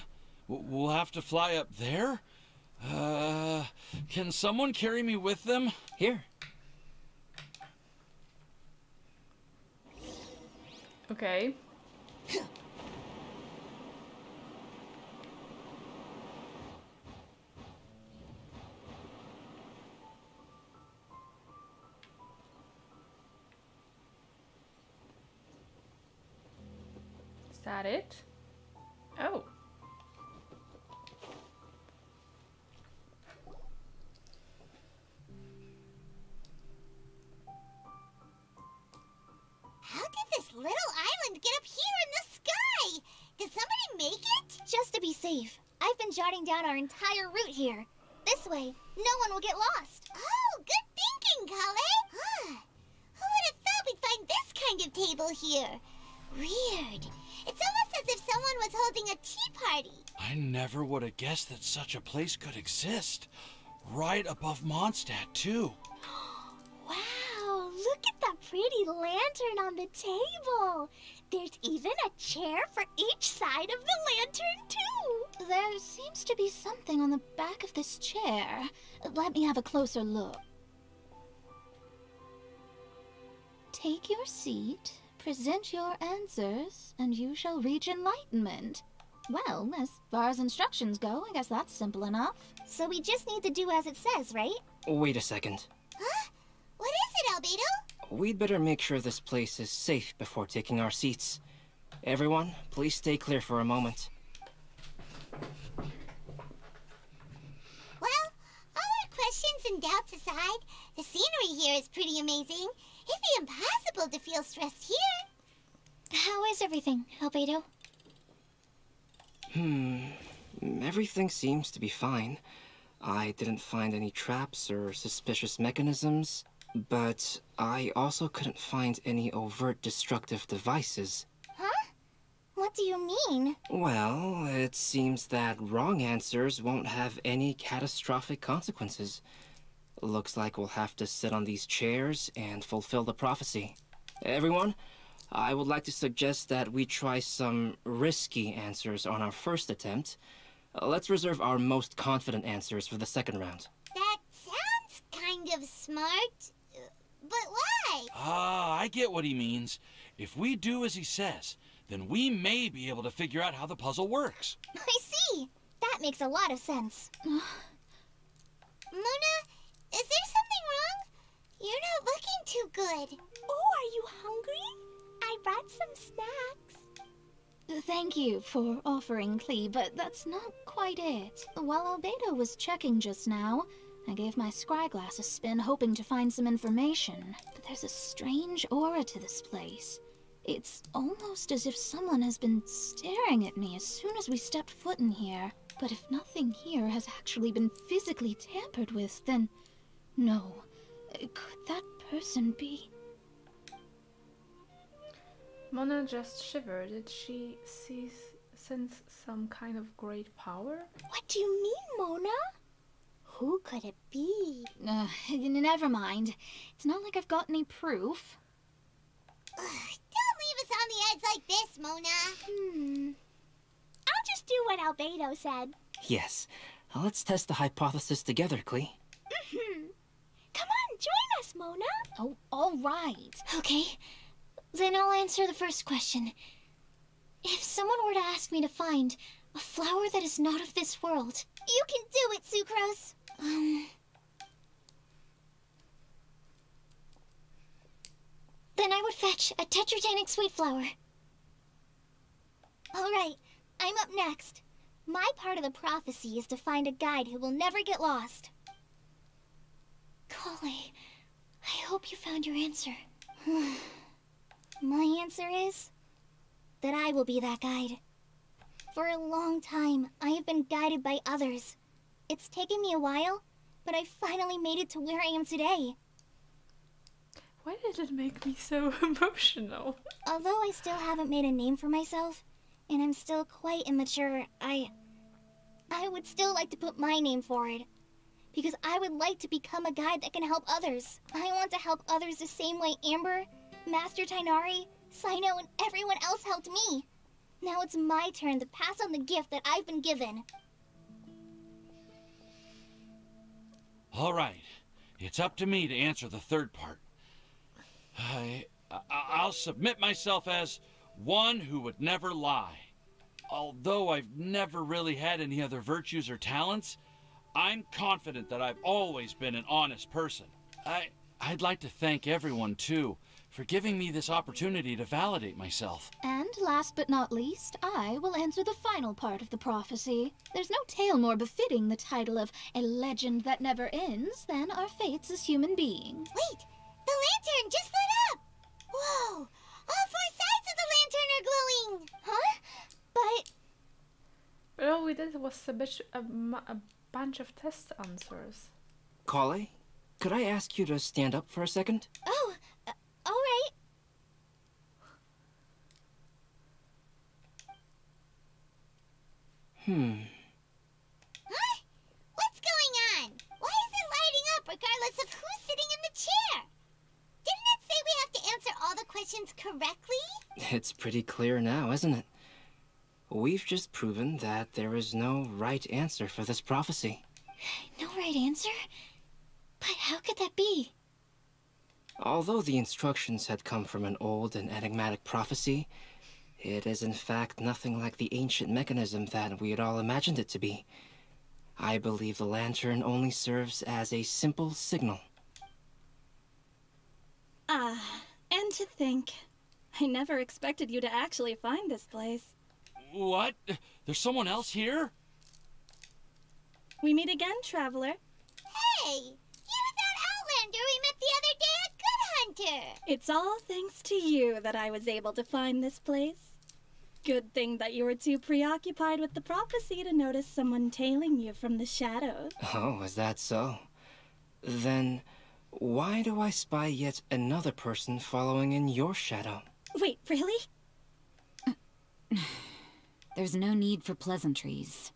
We'll have to fly up there? Can someone carry me with them? Here. Okay. Is that it? Oh. How did this little island get up here in the sky? Did somebody make it? Just to be safe, I've been jotting down our entire route here. This way, no one will get lost. Oh, good thinking, Kale. Who would have thought we'd find this kind of table here? Weird. It's almost as if someone was holding a tea party. I never would have guessed that such a place could exist. Right above Mondstadt, too. Wow, look at that pretty lantern on the table. There's even a chair for each side of the lantern, too. There seems to be something on the back of this chair. Let me have a closer look. Take your seat, present your answers, and you shall reach enlightenment. Well, as far as instructions go, I guess that's simple enough. So we just need to do as it says, right? Wait a second. Huh? What is it, Albedo? We'd better make sure this place is safe before taking our seats. Everyone, please stay clear for a moment. Well, all our questions and doubts aside, the scenery here is pretty amazing. It'd be impossible to feel stressed here. How is everything, Albedo? Everything seems to be fine. I didn't find any traps or suspicious mechanisms. But I also couldn't find any overt destructive devices. Huh? What do you mean? Well, it seems that wrong answers won't have any catastrophic consequences. Looks like we'll have to sit on these chairs and fulfill the prophecy. Everyone, I would like to suggest that we try some risky answers on our first attempt. Let's reserve our most confident answers for the second round. That sounds kind of smart. But why? Ah, I get what he means. If we do as he says, then we may be able to figure out how the puzzle works. I see. That makes a lot of sense. Mona, is there something wrong? You're not looking too good. Oh, are you hungry? I brought some snacks. Thank you for offering, Klee, but that's not quite it. While Albedo was checking just now, I gave my scryglass a spin, hoping to find some information. But there's a strange aura to this place. It's almost as if someone has been staring at me as soon as we stepped foot in here. But if nothing here has actually been physically tampered with, then no. Could that person be? Mona just shivered. Did she sense some kind of great power? What do you mean, Mona? Who could it be? Never mind. It's not like I've got any proof. Don't leave us on the edge like this, Mona. I'll just do what Albedo said. Yes. Let's test the hypothesis together, Klee. Come on, join us, Mona. Oh, all right. Okay, then I'll answer the first question. If someone were to ask me to find a flower that is not of this world... You can do it, Sucrose. Then I would fetch a tetragenic sweet flower. All right, I'm up next. My part of the prophecy is to find a guide who will never get lost. Kali, I hope you found your answer. My answer is that I will be that guide. For a long time, I have been guided by others. It's taken me a while, but I finally made it to where I am today. Why did it make me so emotional? Although I still haven't made a name for myself, and I'm still quite immature, I would still like to put my name forward. Because I would like to become a guide that can help others. I want to help others the same way Amber, Master Tainari, Sino, and everyone else helped me. Now it's my turn to pass on the gift that I've been given. All right. It's up to me to answer the third part. I'll submit myself as one who would never lie. Although I've never really had any other virtues or talents, I'm confident that I've always been an honest person. I'd like to thank everyone, too, for giving me this opportunity to validate myself. And last but not least, I will answer the final part of the prophecy. There's no tale more befitting the title of a legend that never ends than our fates as human beings. Wait! The lantern just lit up! Whoa! All four sides of the lantern are glowing! Huh? But all we did was a bunch of test answers. Kale, could I ask you to stand up for a second? Oh, all right. Huh? What's going on? Why is it lighting up regardless of who's sitting in the chair? Didn't it say we have to answer all the questions correctly? It's pretty clear now, isn't it? We've just proven that there is no right answer for this prophecy. No right answer? But how could that be? Although the instructions had come from an old and enigmatic prophecy, it is in fact nothing like the ancient mechanism that we had all imagined it to be. I believe the lantern only serves as a simple signal. And to think, I never expected you to actually find this place. What? There's someone else here? We meet again, traveler. Hey! You're that Outlander we met the other day at Good Hunter! It's all thanks to you that I was able to find this place. Good thing that you were too preoccupied with the prophecy to notice someone tailing you from the shadows. Oh, is that so? Then, Why do I spy yet another person following in your shadow? Wait, really? There's no need for pleasantries.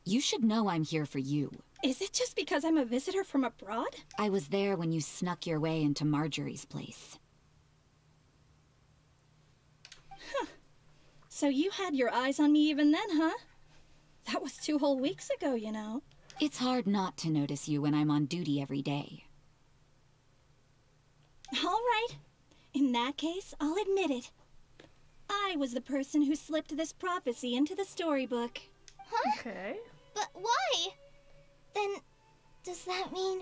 You should know I'm here for you. Is it just because I'm a visitor from abroad? I was there when you snuck your way into Marjorie's place. Huh. So you had your eyes on me even then, huh? That was 2 whole weeks ago, you know. It's hard not to notice you when I'm on duty every day. All right. In that case, I'll admit it. I was the person who slipped this prophecy into the storybook. Huh? Okay. But why? Then, does that mean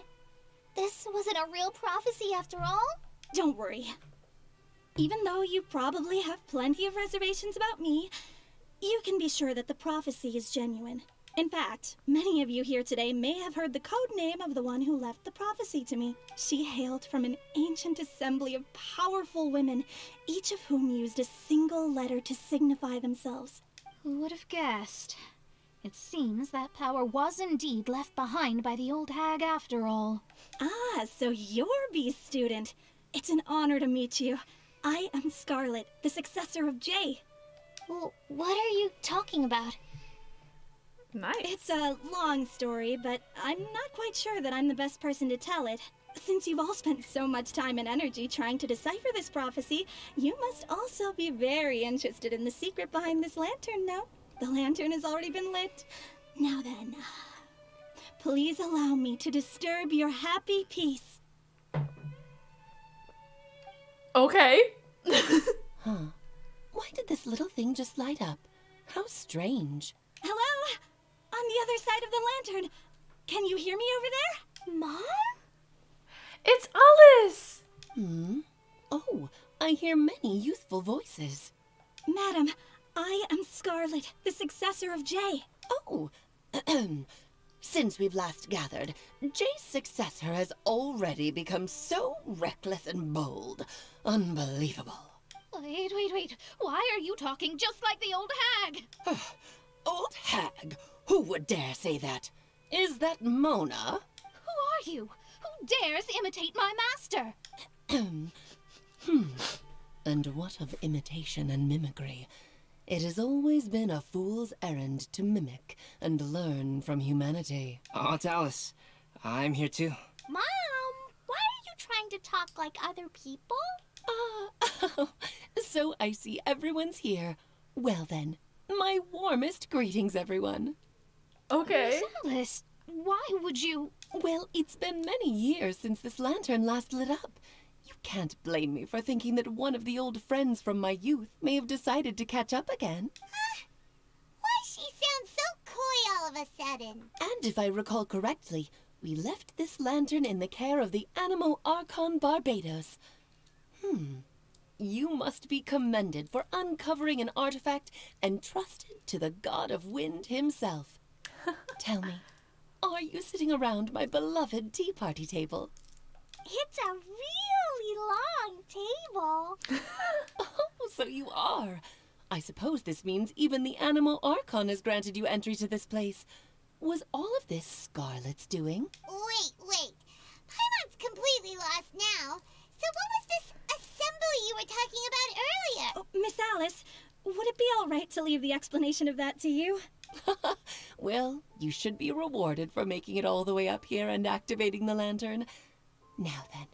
this wasn't a real prophecy after all? Don't worry. Even though you probably have plenty of reservations about me, you can be sure that the prophecy is genuine. In fact, many of you here today may have heard the code name of the one who left the prophecy to me. She hailed from an ancient assembly of powerful women, each of whom used a single letter to signify themselves. Who would have guessed? It seems that power was indeed left behind by the old hag after all. Ah, so you're B's student. It's an honor to meet you. I am Scarlet, the successor of Jay. Well, what are you talking about? Nice. It's a long story, but I'm not quite sure that I'm the best person to tell it. Since you've all spent so much time and energy trying to decipher this prophecy, you must also be very interested in the secret behind this lantern, no? The lantern has already been lit. Now then, please allow me to disturb your happy peace. Okay. Huh. Why did this little thing just light up? How strange. Hello? On the other side of the lantern. Can you hear me over there? Mom? It's Alice! Oh, I hear many youthful voices. Madam, I am Scarlet, the successor of Jay. Oh, since we've last gathered, Jay's successor has already become so reckless and bold. Unbelievable. Wait. Why are you talking just like the old hag? Old hag? Who would dare say that? Is that Mona? Who are you? Who dares imitate my master? And what of imitation and mimicry? It has always been a fool's errand to mimic and learn from humanity. Aunt Alice, I'm here too. Mom, why are you trying to talk like other people? So I see everyone's here. Well then, my warmest greetings, everyone. Okay. Miss Alice, why would you... Well, it's been many years since this lantern last lit up. You can't blame me for thinking that one of the old friends from my youth may have decided to catch up again. Why she sounds so coy all of a sudden? And if I recall correctly, we left this lantern in the care of the Animo Archon Barbados. You must be commended for uncovering an artifact entrusted to the god of wind himself. Tell me, are you sitting around my beloved tea party table? It's a really long table. Oh, so you are. I suppose this means even the Animo Archon has granted you entry to this place. Was all of this Scarlet's doing? Wait. Paimon's completely lost now. So what was this assembly you were talking about earlier? Oh, Miss Alice, would it be all right to leave the explanation of that to you? Well, you should be rewarded for making it all the way up here and activating the lantern. Now then,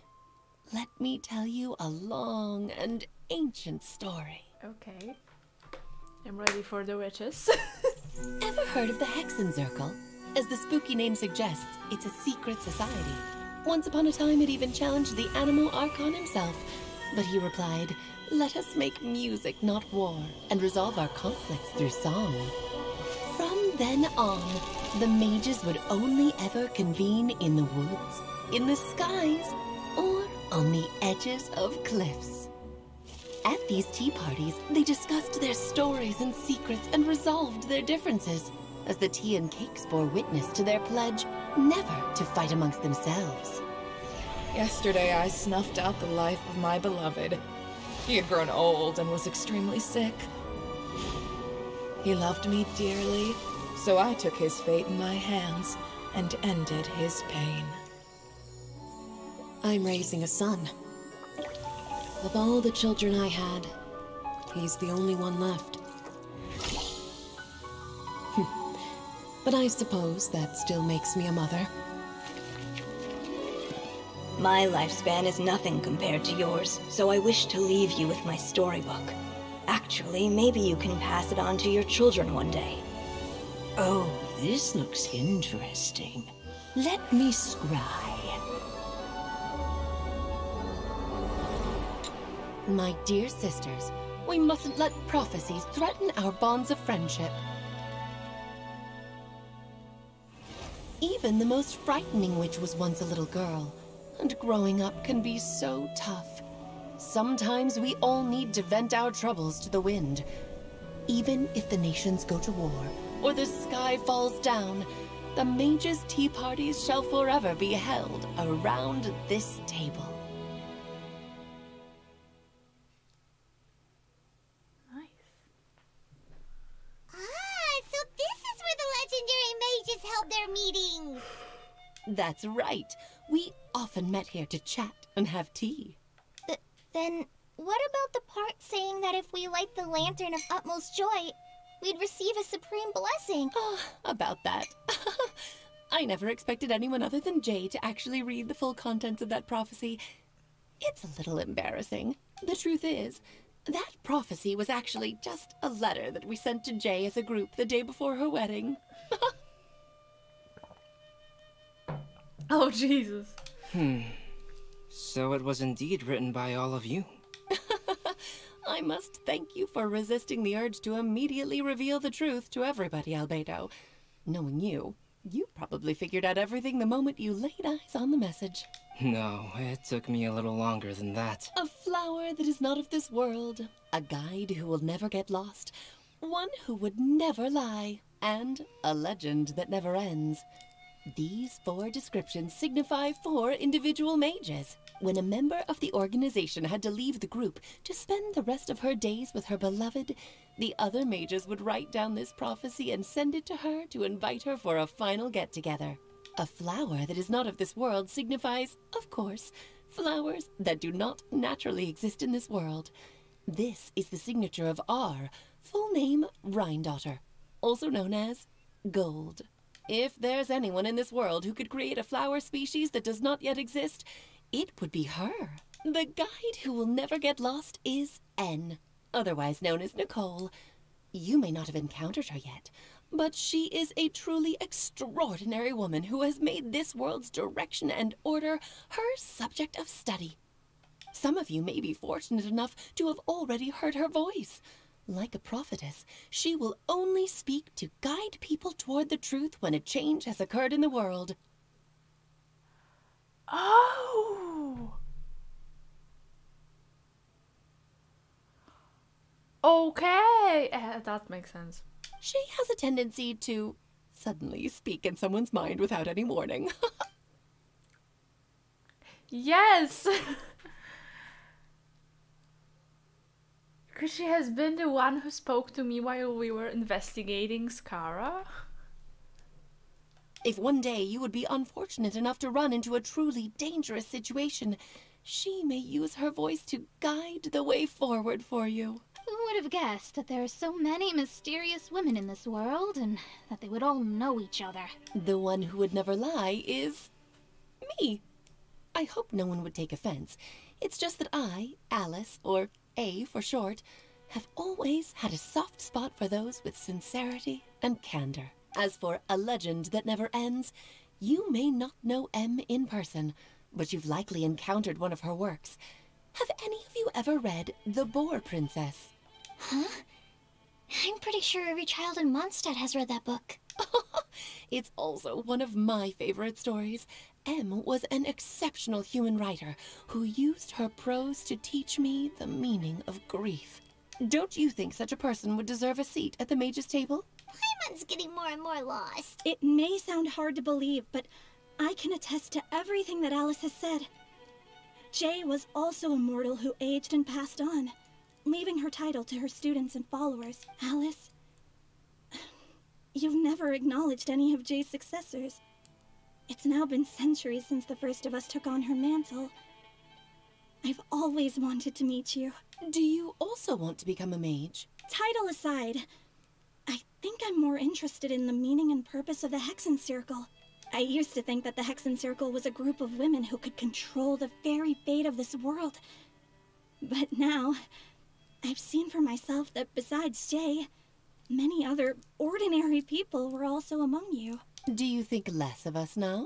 let me tell you a long and ancient story. Okay. I'm ready for the witches. Ever heard of the Hexenzirkel? As the spooky name suggests, it's a secret society. Once upon a time, it even challenged the Animo Archon himself. But he replied, "Let us make music, not war, and resolve our conflicts through song." From then on, the mages would only ever convene in the woods, in the skies, or on the edges of cliffs. At these tea parties, they discussed their stories and secrets and resolved their differences, as the tea and cakes bore witness to their pledge never to fight amongst themselves. Yesterday I snuffed out the life of my beloved. He had grown old and was extremely sick. He loved me dearly, so I took his fate in my hands and ended his pain. I'm raising a son. Of all the children I had, he's the only one left. But I suppose that still makes me a mother. My lifespan is nothing compared to yours, so I wish to leave you with my storybook. Actually, maybe you can pass it on to your children one day. Oh, this looks interesting. Let me scry. My dear sisters, we mustn't let prophecies threaten our bonds of friendship. Even the most frightening witch was once a little girl, and growing up can be so tough. Sometimes we all need to vent our troubles to the wind. Even if the nations go to war, or the sky falls down, the mages' tea parties shall forever be held around this table. So this is where the legendary mages held their meetings. That's right. We often met here to chat and have tea. Then, what about the part saying that if we light the lantern of utmost joy, we'd receive a supreme blessing? Oh, about that. I never expected anyone other than Jay to actually read the full contents of that prophecy. It's a little embarrassing. The truth is, that prophecy was actually just a letter that we sent to Jay as a group the day before her wedding. Oh, Jesus. So it was indeed written by all of you. I must thank you for resisting the urge to immediately reveal the truth to everybody, Albedo. Knowing you, you probably figured out everything the moment you laid eyes on the message. No, it took me a little longer than that. A flower that is not of this world, a guide who will never get lost, one who would never lie, and a legend that never ends. These 4 descriptions signify 4 individual mages. When a member of the organization had to leave the group to spend the rest of her days with her beloved, the other mages would write down this prophecy and send it to her to invite her for a final get-together. A flower that is not of this world signifies, of course, flowers that do not naturally exist in this world. This is the signature of our full name, Rhindaughter, also known as Gold. If there's anyone in this world who could create a flower species that does not yet exist, it would be her. The guide who will never get lost is N, otherwise known as Nicole. You may not have encountered her yet, but she is a truly extraordinary woman who has made this world's direction and order her subject of study. Some of you may be fortunate enough to have already heard her voice. Like a prophetess, she will only speak to guide people toward the truth when a change has occurred in the world. Oh! Okay! That makes sense. She has a tendency to suddenly speak in someone's mind without any warning. Yes! Because she has been the one who spoke to me while we were investigating Skara. If one day you would be unfortunate enough to run into a truly dangerous situation, she may use her voice to guide the way forward for you. Who would have guessed that there are so many mysterious women in this world, and that they would all know each other? The one who would never lie is me. I hope no one would take offense. It's just that I, Alice, or A for short, have always had a soft spot for those with sincerity and candor. As for a legend that never ends, you may not know M in person, but you've likely encountered one of her works. Have any of you ever read The Boar Princess? Huh? I'm pretty sure every child in Mondstadt has read that book. It's also one of my favorite stories. M was an exceptional human writer who used her prose to teach me the meaning of grief. Don't you think such a person would deserve a seat at the mage's table? Paimon's getting more and more lost. It may sound hard to believe, but I can attest to everything that Alice has said. Jay was also a mortal who aged and passed on, leaving her title to her students and followers. Alice, you've never acknowledged any of Jay's successors. It's now been centuries since the first of us took on her mantle. I've always wanted to meet you. Do you also want to become a mage? Title aside, I think I'm more interested in the meaning and purpose of the Hexen Circle. I used to think that the Hexen Circle was a group of women who could control the very fate of this world. But now, I've seen for myself that besides Jay, many other ordinary people were also among you. Do you think less of us now?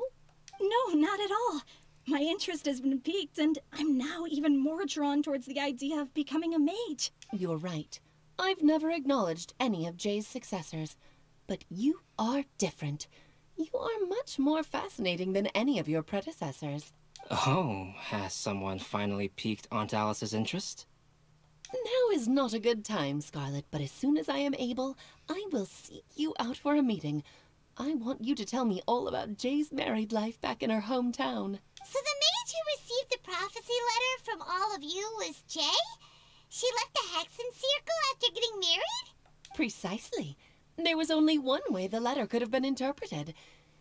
No, not at all. My interest has been piqued, and I'm now even more drawn towards the idea of becoming a mage. You're right. I've never acknowledged any of Jay's successors, but you are different. You are much more fascinating than any of your predecessors. Oh, has someone finally piqued Aunt Alice's interest? Now is not a good time, Scarlet, but as soon as I am able, I will seek you out for a meeting. I want you to tell me all about Jay's married life back in her hometown. So the mage who received the prophecy letter from all of you was Jay? She left the Hexen Circle after getting married? Precisely. There was only one way the letter could have been interpreted.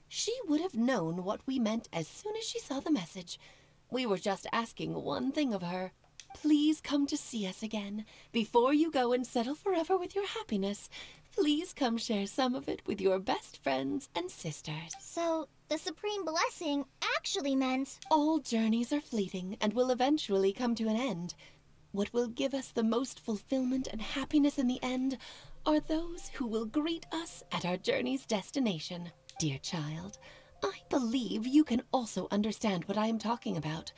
She would have known what we meant as soon as she saw the message. We were just asking one thing of her. Please come to see us again. Before you go and settle forever with your happiness, please come share some of it with your best friends and sisters. So, the Supreme Blessing actually meant... All journeys are fleeting and will eventually come to an end. What will give us the most fulfillment and happiness in the end are those who will greet us at our journey's destination. Dear child, I believe you can also understand what I am talking about.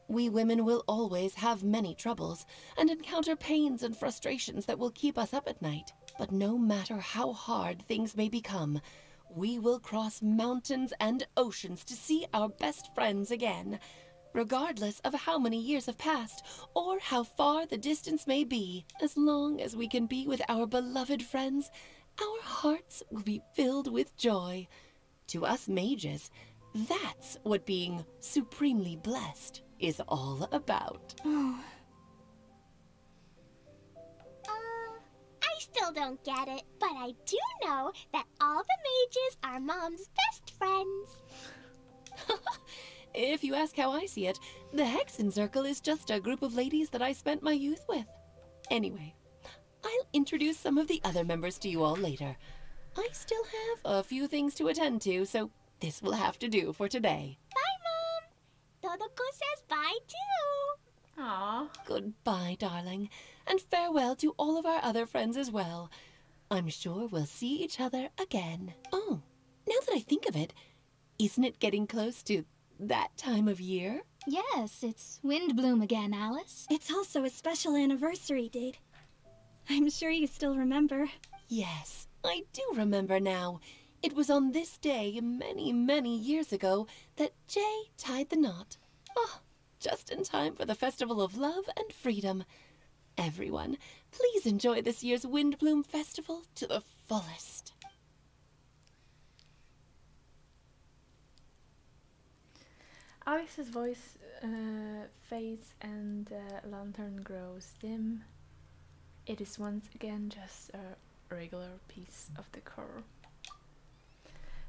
We women will always have many troubles and encounter pains and frustrations that will keep us up at night. But no matter how hard things may become, we will cross mountains and oceans to see our best friends again. Regardless of how many years have passed or how far the distance may be, as long as we can be with our beloved friends, our hearts will be filled with joy. To us mages, that's what being supremely blessed is all about. I still don't get it, but I do know that all the mages are Mom's best friends. If you ask how I see it, the Hexen Circle is just a group of ladies that I spent my youth with. Anyway, I'll introduce some of the other members to you all later. I still have a few things to attend to, so this will have to do for today. Bye, Mom. Todoko says bye, too. Aww. Goodbye, darling, and farewell to all of our other friends as well. I'm sure we'll see each other again. Oh, now that I think of it, isn't it getting close to that time of year? Yes, it's Windblume again, Alice. It's also a special anniversary date. I'm sure you still remember. Yes, I do remember now. It was on this day many, many years ago that Jay tied the knot. Oh, just in time for the Festival of Love and Freedom. Everyone, please enjoy this year's Windblume Festival to the fullest. Alice's voice fades and the lantern grows dim. It is once again just a regular piece of decor.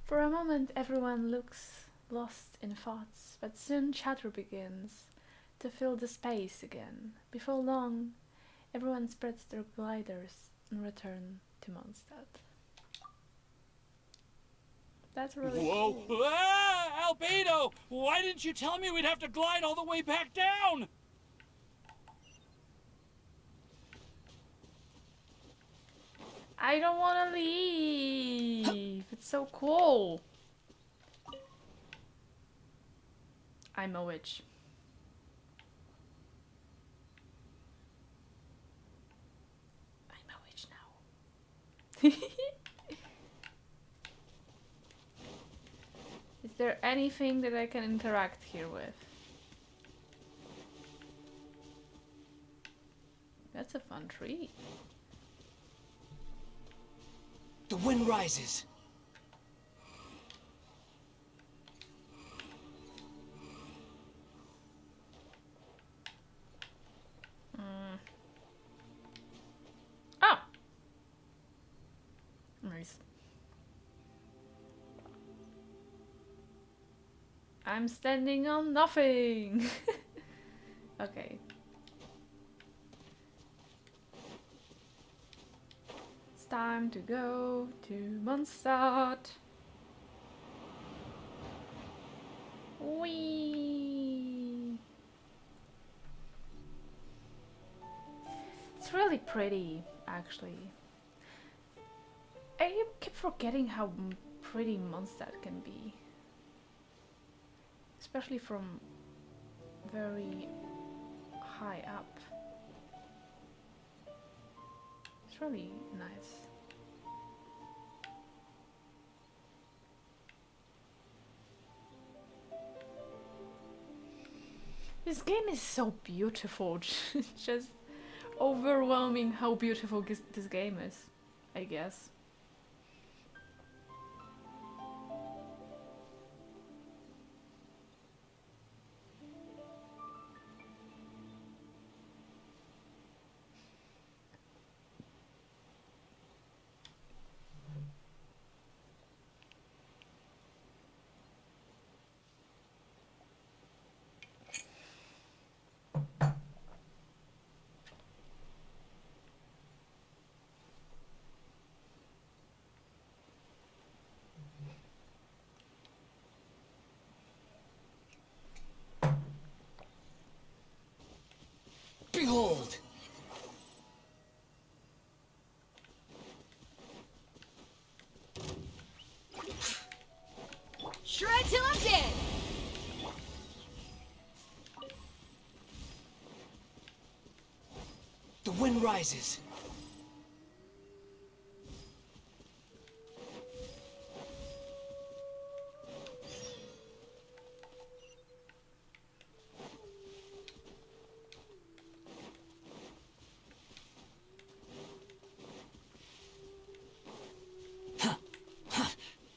For a moment everyone looks lost in thoughts, but soon chatter begins to fill the space again. Before long, everyone spreads their gliders and return to Mondstadt. That's really Whoa! cool. Ah, Albedo! Why didn't you tell me we'd have to glide all the way back down? I don't want to leave. It's so cool. I'm a witch. I'm a witch now. Is there anything that I can interact here with? That's a fun tree. The wind rises. Oh! Nice. I'm standing on nothing. Okay. It's time to go to Mondstadt. Whee! It's really pretty, actually. I keep forgetting how pretty Mondstadt can be. Especially from very high up. It's really nice. This game is so beautiful. Just overwhelming how beautiful this game is, I guess. Behold! Shred till I'm dead! The wind rises.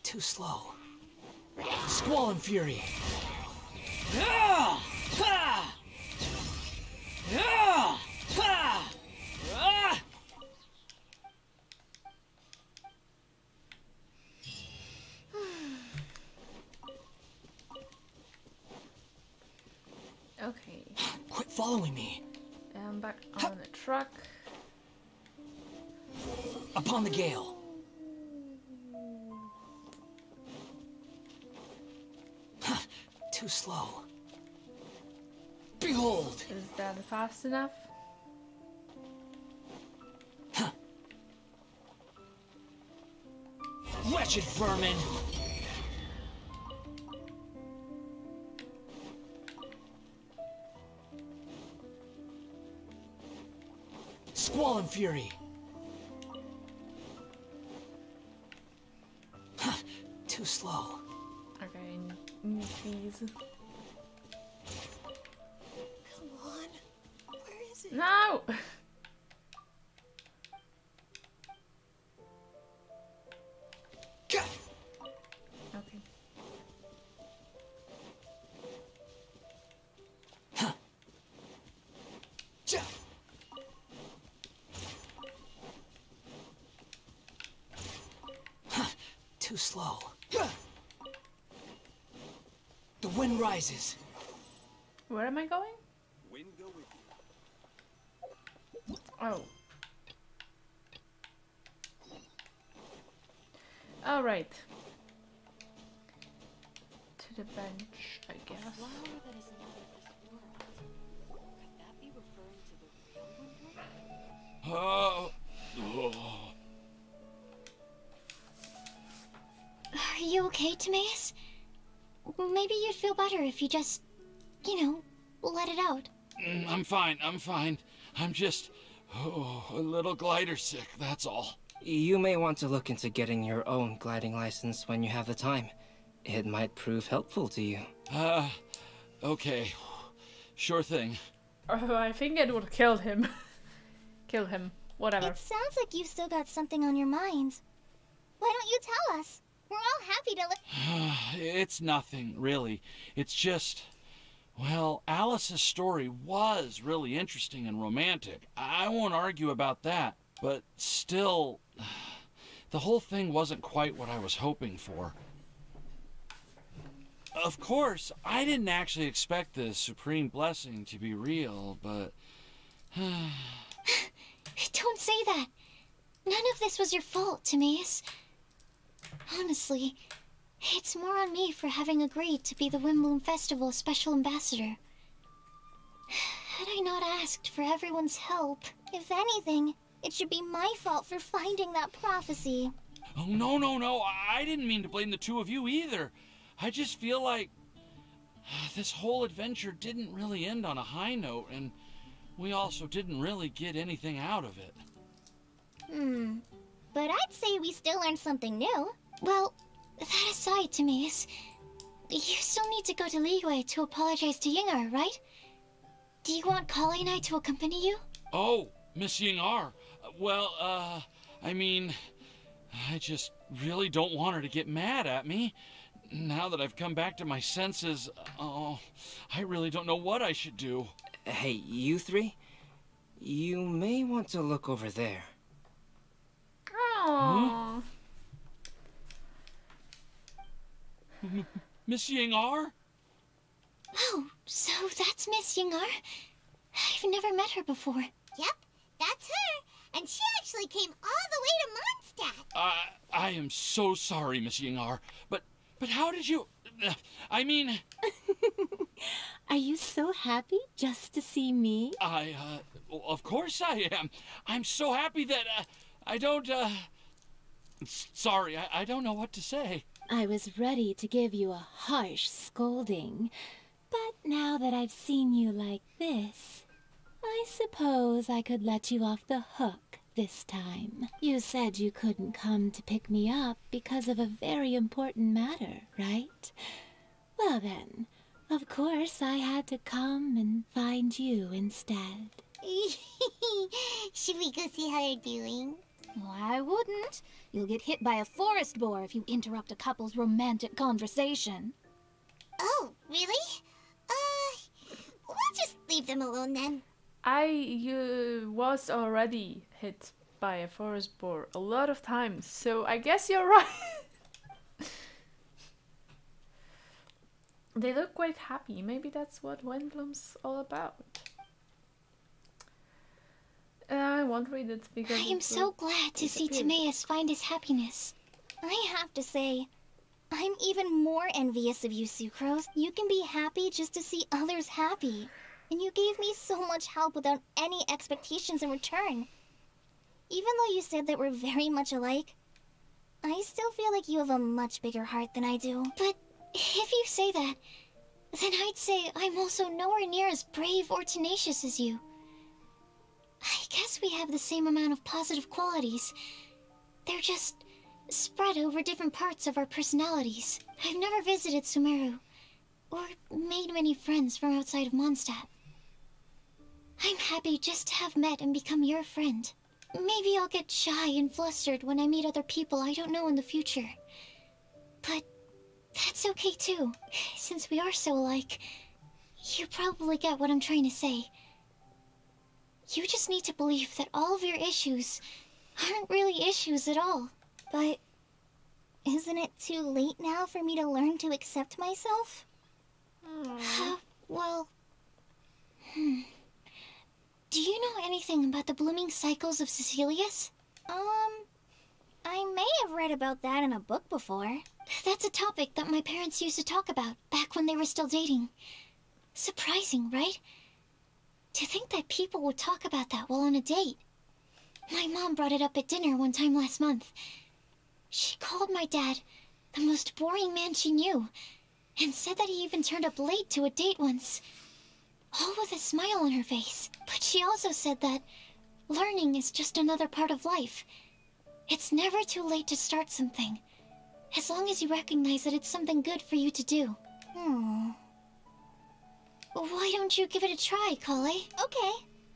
Too slow. Squall and fury. Okay. Quit following me. I'm back on the truck. Upon the gale. Too slow. Behold! Is that fast enough? Wretched vermin! Squall and fury. Too slow. Okay, need these. Come on. Where is it? No! Okay. Too slow. The wind rises. Where am I going? Wind go with you. Oh. All right. To the bench, I guess. Flower that is not of this world. Could that be referring to the real one? Are you okay, Timaeus? Maybe you'd feel better if you just, you know, let it out. I'm fine, I'm fine. I'm just a little glider sick, that's all. You may want to look into getting your own gliding license when you have the time. It might prove helpful to you. Okay. Sure thing. I think it would kill him. Kill him. Whatever. It sounds like you've still got something on your mind. Why don't you tell us? We're all happy to It's nothing, really. It's just... Well, Alice's story was really interesting and romantic. I won't argue about that. But still, the whole thing wasn't quite what I was hoping for. Of course, I didn't actually expect the supreme blessing to be real, but... Don't say that. None of this was your fault, Timaeus. Honestly, it's more on me for having agreed to be the Windblume Festival special ambassador. Had I not asked for everyone's help... If anything, it should be my fault for finding that prophecy. Oh, no, I didn't mean to blame the two of you either. I just feel like this whole adventure didn't really end on a high note, and we also didn't really get anything out of it. But I'd say we still learned something new. Well, that aside, Timaeus, you still need to go to Liyue to apologize to Yingar, right? Do you want Kali and I to accompany you? Oh, Miss Yingar. Well, I mean, I just really don't want her to get mad at me. Now that I've come back to my senses, oh, I really don't know what I should do. Hey, you three? You may want to look over there. Aww. Miss Yingar? Oh, so that's Miss Yingar? I've never met her before. Yep, that's her. And she actually came all the way to Mondstadt. I am so sorry, Miss Yingar, but how did you... I mean... Are you so happy just to see me? Of course I am. I'm so happy that, I don't, Sorry, I don't know what to say. I was ready to give you a harsh scolding, but now that I've seen you like this, I suppose I could let you off the hook this time. You said you couldn't come to pick me up because of a very important matter, right? Well then, of course I had to come and find you instead. Should we go see how they're doing? Well, I wouldn't. You'll get hit by a forest boar if you interrupt a couple's romantic conversation. Oh, really? We'll just leave them alone then. I was already hit by a forest boar a lot of times, so I guess you're right. They look quite happy. Maybe that's what Windblume's all about. I won't read it because... I am so glad to see Timaeus find his happiness. I have to say, I'm even more envious of you, Sucrose. You can be happy just to see others happy. And you gave me so much help without any expectations in return. Even though you said that we're very much alike, I still feel like you have a much bigger heart than I do. But if you say that, then I'd say I'm also nowhere near as brave or tenacious as you. I guess we have the same amount of positive qualities. They're just spread over different parts of our personalities. I've never visited Sumeru, or made many friends from outside of Mondstadt. I'm happy just to have met and become your friend. Maybe I'll get shy and flustered when I meet other people I don't know in the future. But that's okay too, since we are so alike. You probably get what I'm trying to say. You just need to believe that all of your issues aren't really issues at all. But isn't it too late now for me to learn to accept myself? Well... Do you know anything about the blooming cycles of Cecilius? I may have read about that in a book before. That's a topic that my parents used to talk about back when they were still dating. Surprising, right? To think that people would talk about that while on a date. My mom brought it up at dinner one time last month. She called my dad the most boring man she knew, and said that he even turned up late to a date once. All with a smile on her face. But she also said that learning is just another part of life. It's never too late to start something, as long as you recognize that it's something good for you to do. Why don't you give it a try, Kale? Okay,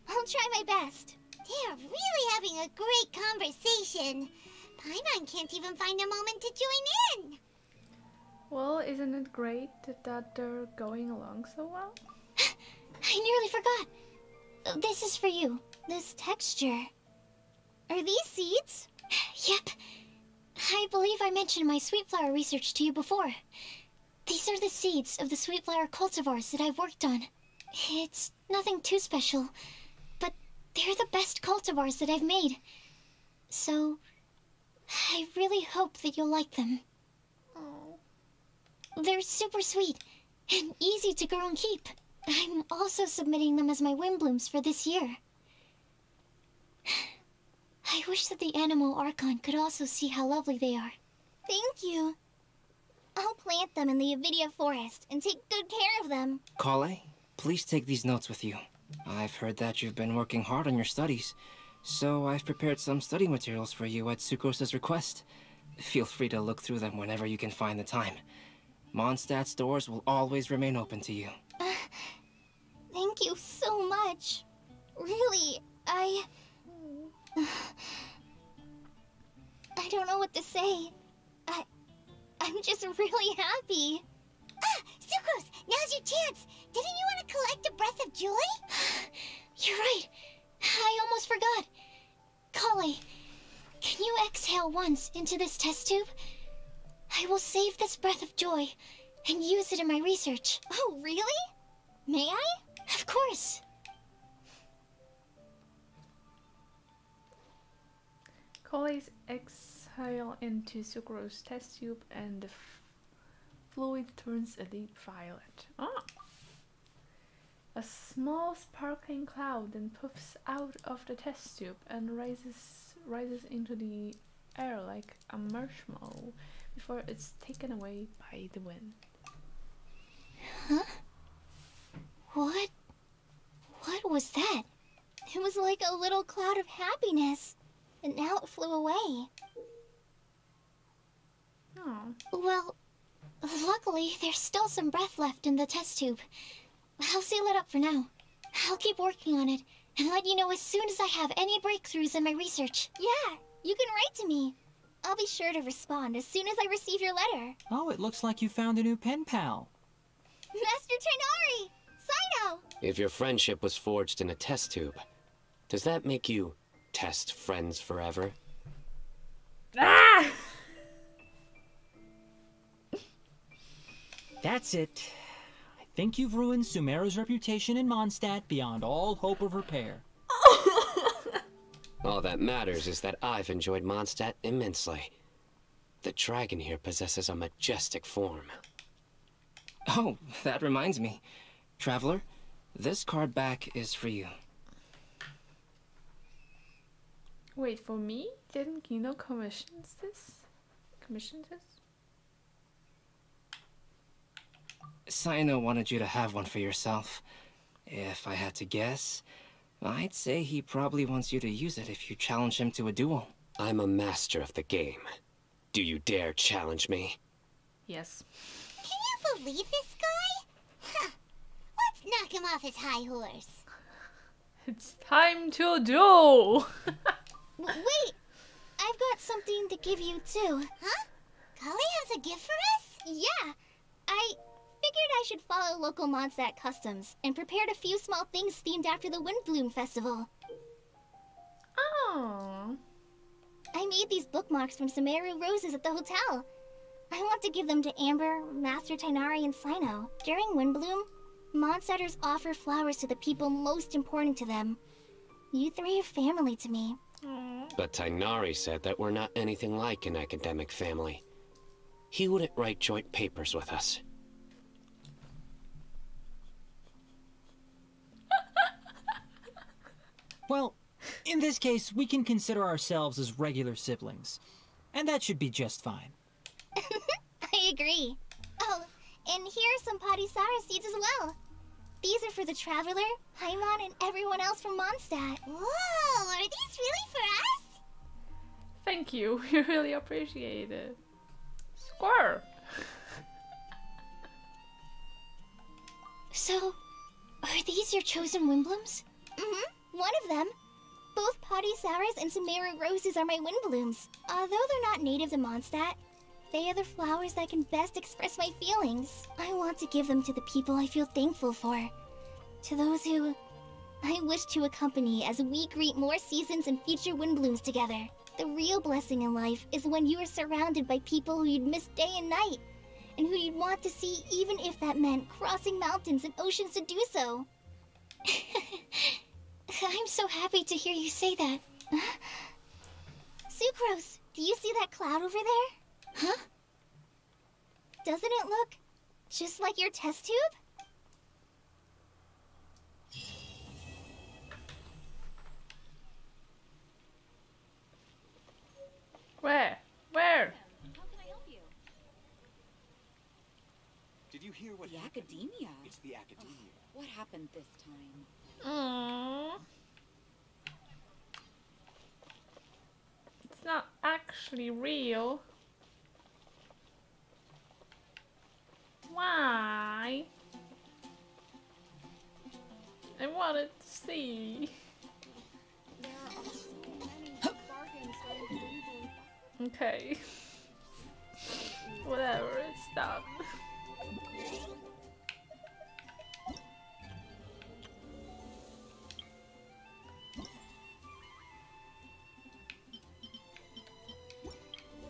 I'll try my best. They're really having a great conversation. Paimon can't even find a moment to join in. Well, isn't it great that they're going along so well? I nearly forgot. This is for you. This texture. Are these seeds? Yep. I believe I mentioned my sweet flower research to you before. These are the seeds of the sweet flower cultivars that I've worked on. It's nothing too special, but they're the best cultivars that I've made. So, I really hope that you'll like them. They're super sweet and easy to grow and keep. I'm also submitting them as my Windblooms for this year. I wish that the Animal Archon could also see how lovely they are. Thank you. I'll plant them in the Avidia forest and take good care of them. Kale, please take these notes with you. I've heard that you've been working hard on your studies, so I've prepared some study materials for you at Sucrose's request. Feel free to look through them whenever you can find the time. Mondstadt's doors will always remain open to you. Thank you so much. Really, I don't know what to say. I'm just really happy. Ah, Sucrose, now's your chance. Didn't you want to collect a breath of joy? You're right. I almost forgot. Kale, can you exhale once into this test tube? I will save this breath of joy and use it in my research. Oh, really? May I? Of course. Kale's exhale into Sucrose test tube and the fluid turns a deep violet. Ah. A small sparkling cloud then puffs out of the test tube and rises into the air like a marshmallow before it's taken away by the wind. Huh? What was that? It was like a little cloud of happiness, and now it flew away. Oh. Well, luckily there's still some breath left in the test tube. I'll seal it up for now. I'll keep working on it and let you know as soon as I have any breakthroughs in my research. Yeah, you can write to me. I'll be sure to respond as soon as I receive your letter. Oh, it looks like you found a new pen pal. Master Tainari! Sino! If your friendship was forged in a test tube, does that make you test friends forever? Ah! That's it. I think you've ruined Sumeru's reputation in Mondstadt beyond all hope of repair. All that matters is that I've enjoyed Mondstadt immensely. The dragon here possesses a majestic form. Oh, that reminds me. Traveler, this card back is for you. Wait, for me? Didn't Kino commission this? Sino wanted you to have one for yourself. If I had to guess, I'd say he probably wants you to use it if you challenge him to a duel. I'm a master of the game. Do you dare challenge me? Yes. Can you believe this guy? Huh. Let's knock him off his high horse. It's time to duel! Wait! I've got something to give you too. Huh? Kale has a gift for us? Yeah! I figured I should follow local Mondstadt customs and prepared a few small things themed after the Windblume festival. Oh. I made these bookmarks from Sumeru roses at the hotel. I want to give them to Amber, Master Tainari, and Sino. During Windblume, Mondstadters offer flowers to the people most important to them. You three are family to me. But Tainari said that we're not anything like an academic family. He wouldn't write joint papers with us. Well, in this case, we can consider ourselves as regular siblings. And that should be just fine. I agree. Oh, and here are some Padisara seeds as well. These are for the Traveler, Paimon, and everyone else from Mondstadt. Whoa, are these really for us? Thank you, we really appreciate it. Square! So, are these your chosen Windblooms? One of them. Both Padisaras and Sumeru roses are my Windblooms. Although they're not native to Mondstadt, they are the flowers that can best express my feelings. I want to give them to the people I feel thankful for. To those who I wish to accompany as we greet more seasons and future Windblooms together. The real blessing in life is when you are surrounded by people who you'd miss day and night, and who you'd want to see even if that meant crossing mountains and oceans to do so. I'm so happy to hear you say that. Sucrose, do you see that cloud over there? Huh? Doesn't it look just like your test tube? Where? Where? Did you hear what The happened? academia. It's the academia. What happened this time? Aww. It's not actually real. Why? I wanted to see. There are also many bargains going to Windblume. Okay. Whatever, it's done.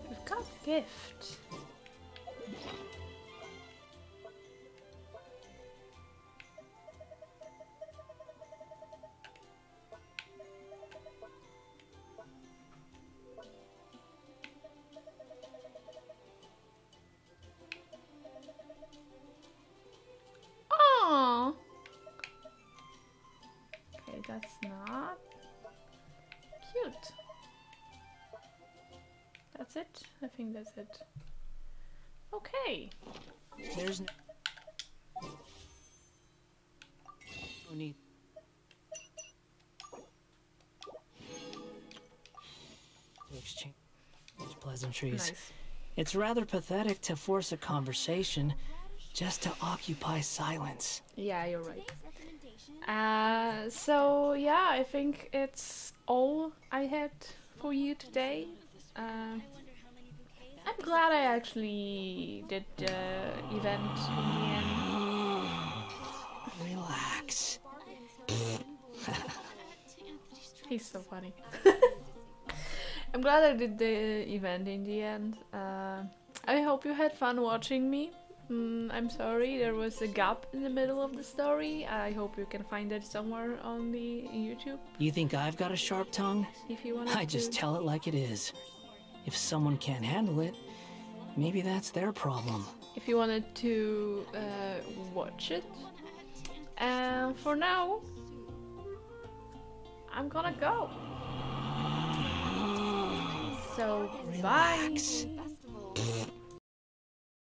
We've got a gift. Oh. Okay, that's not cute. That's it? I think that's it. Okay. There's no need. To exchange pleasantries. Nice. It's rather pathetic to force a conversation just to occupy silence. Yeah, you're right. So yeah, I think it's all I had for you today. I'm glad I actually did the event in the end. Relax. He's so funny. I'm glad I did the event in the end. I hope you had fun watching me. I'm sorry there was a gap in the middle of the story. I hope you can find it somewhere on the YouTube. You think I've got a sharp tongue? If you want I just tell it like it is. If someone can't handle it, maybe that's their problem. If you wanted to watch it. And for now, I'm gonna go. So, Relax. bye.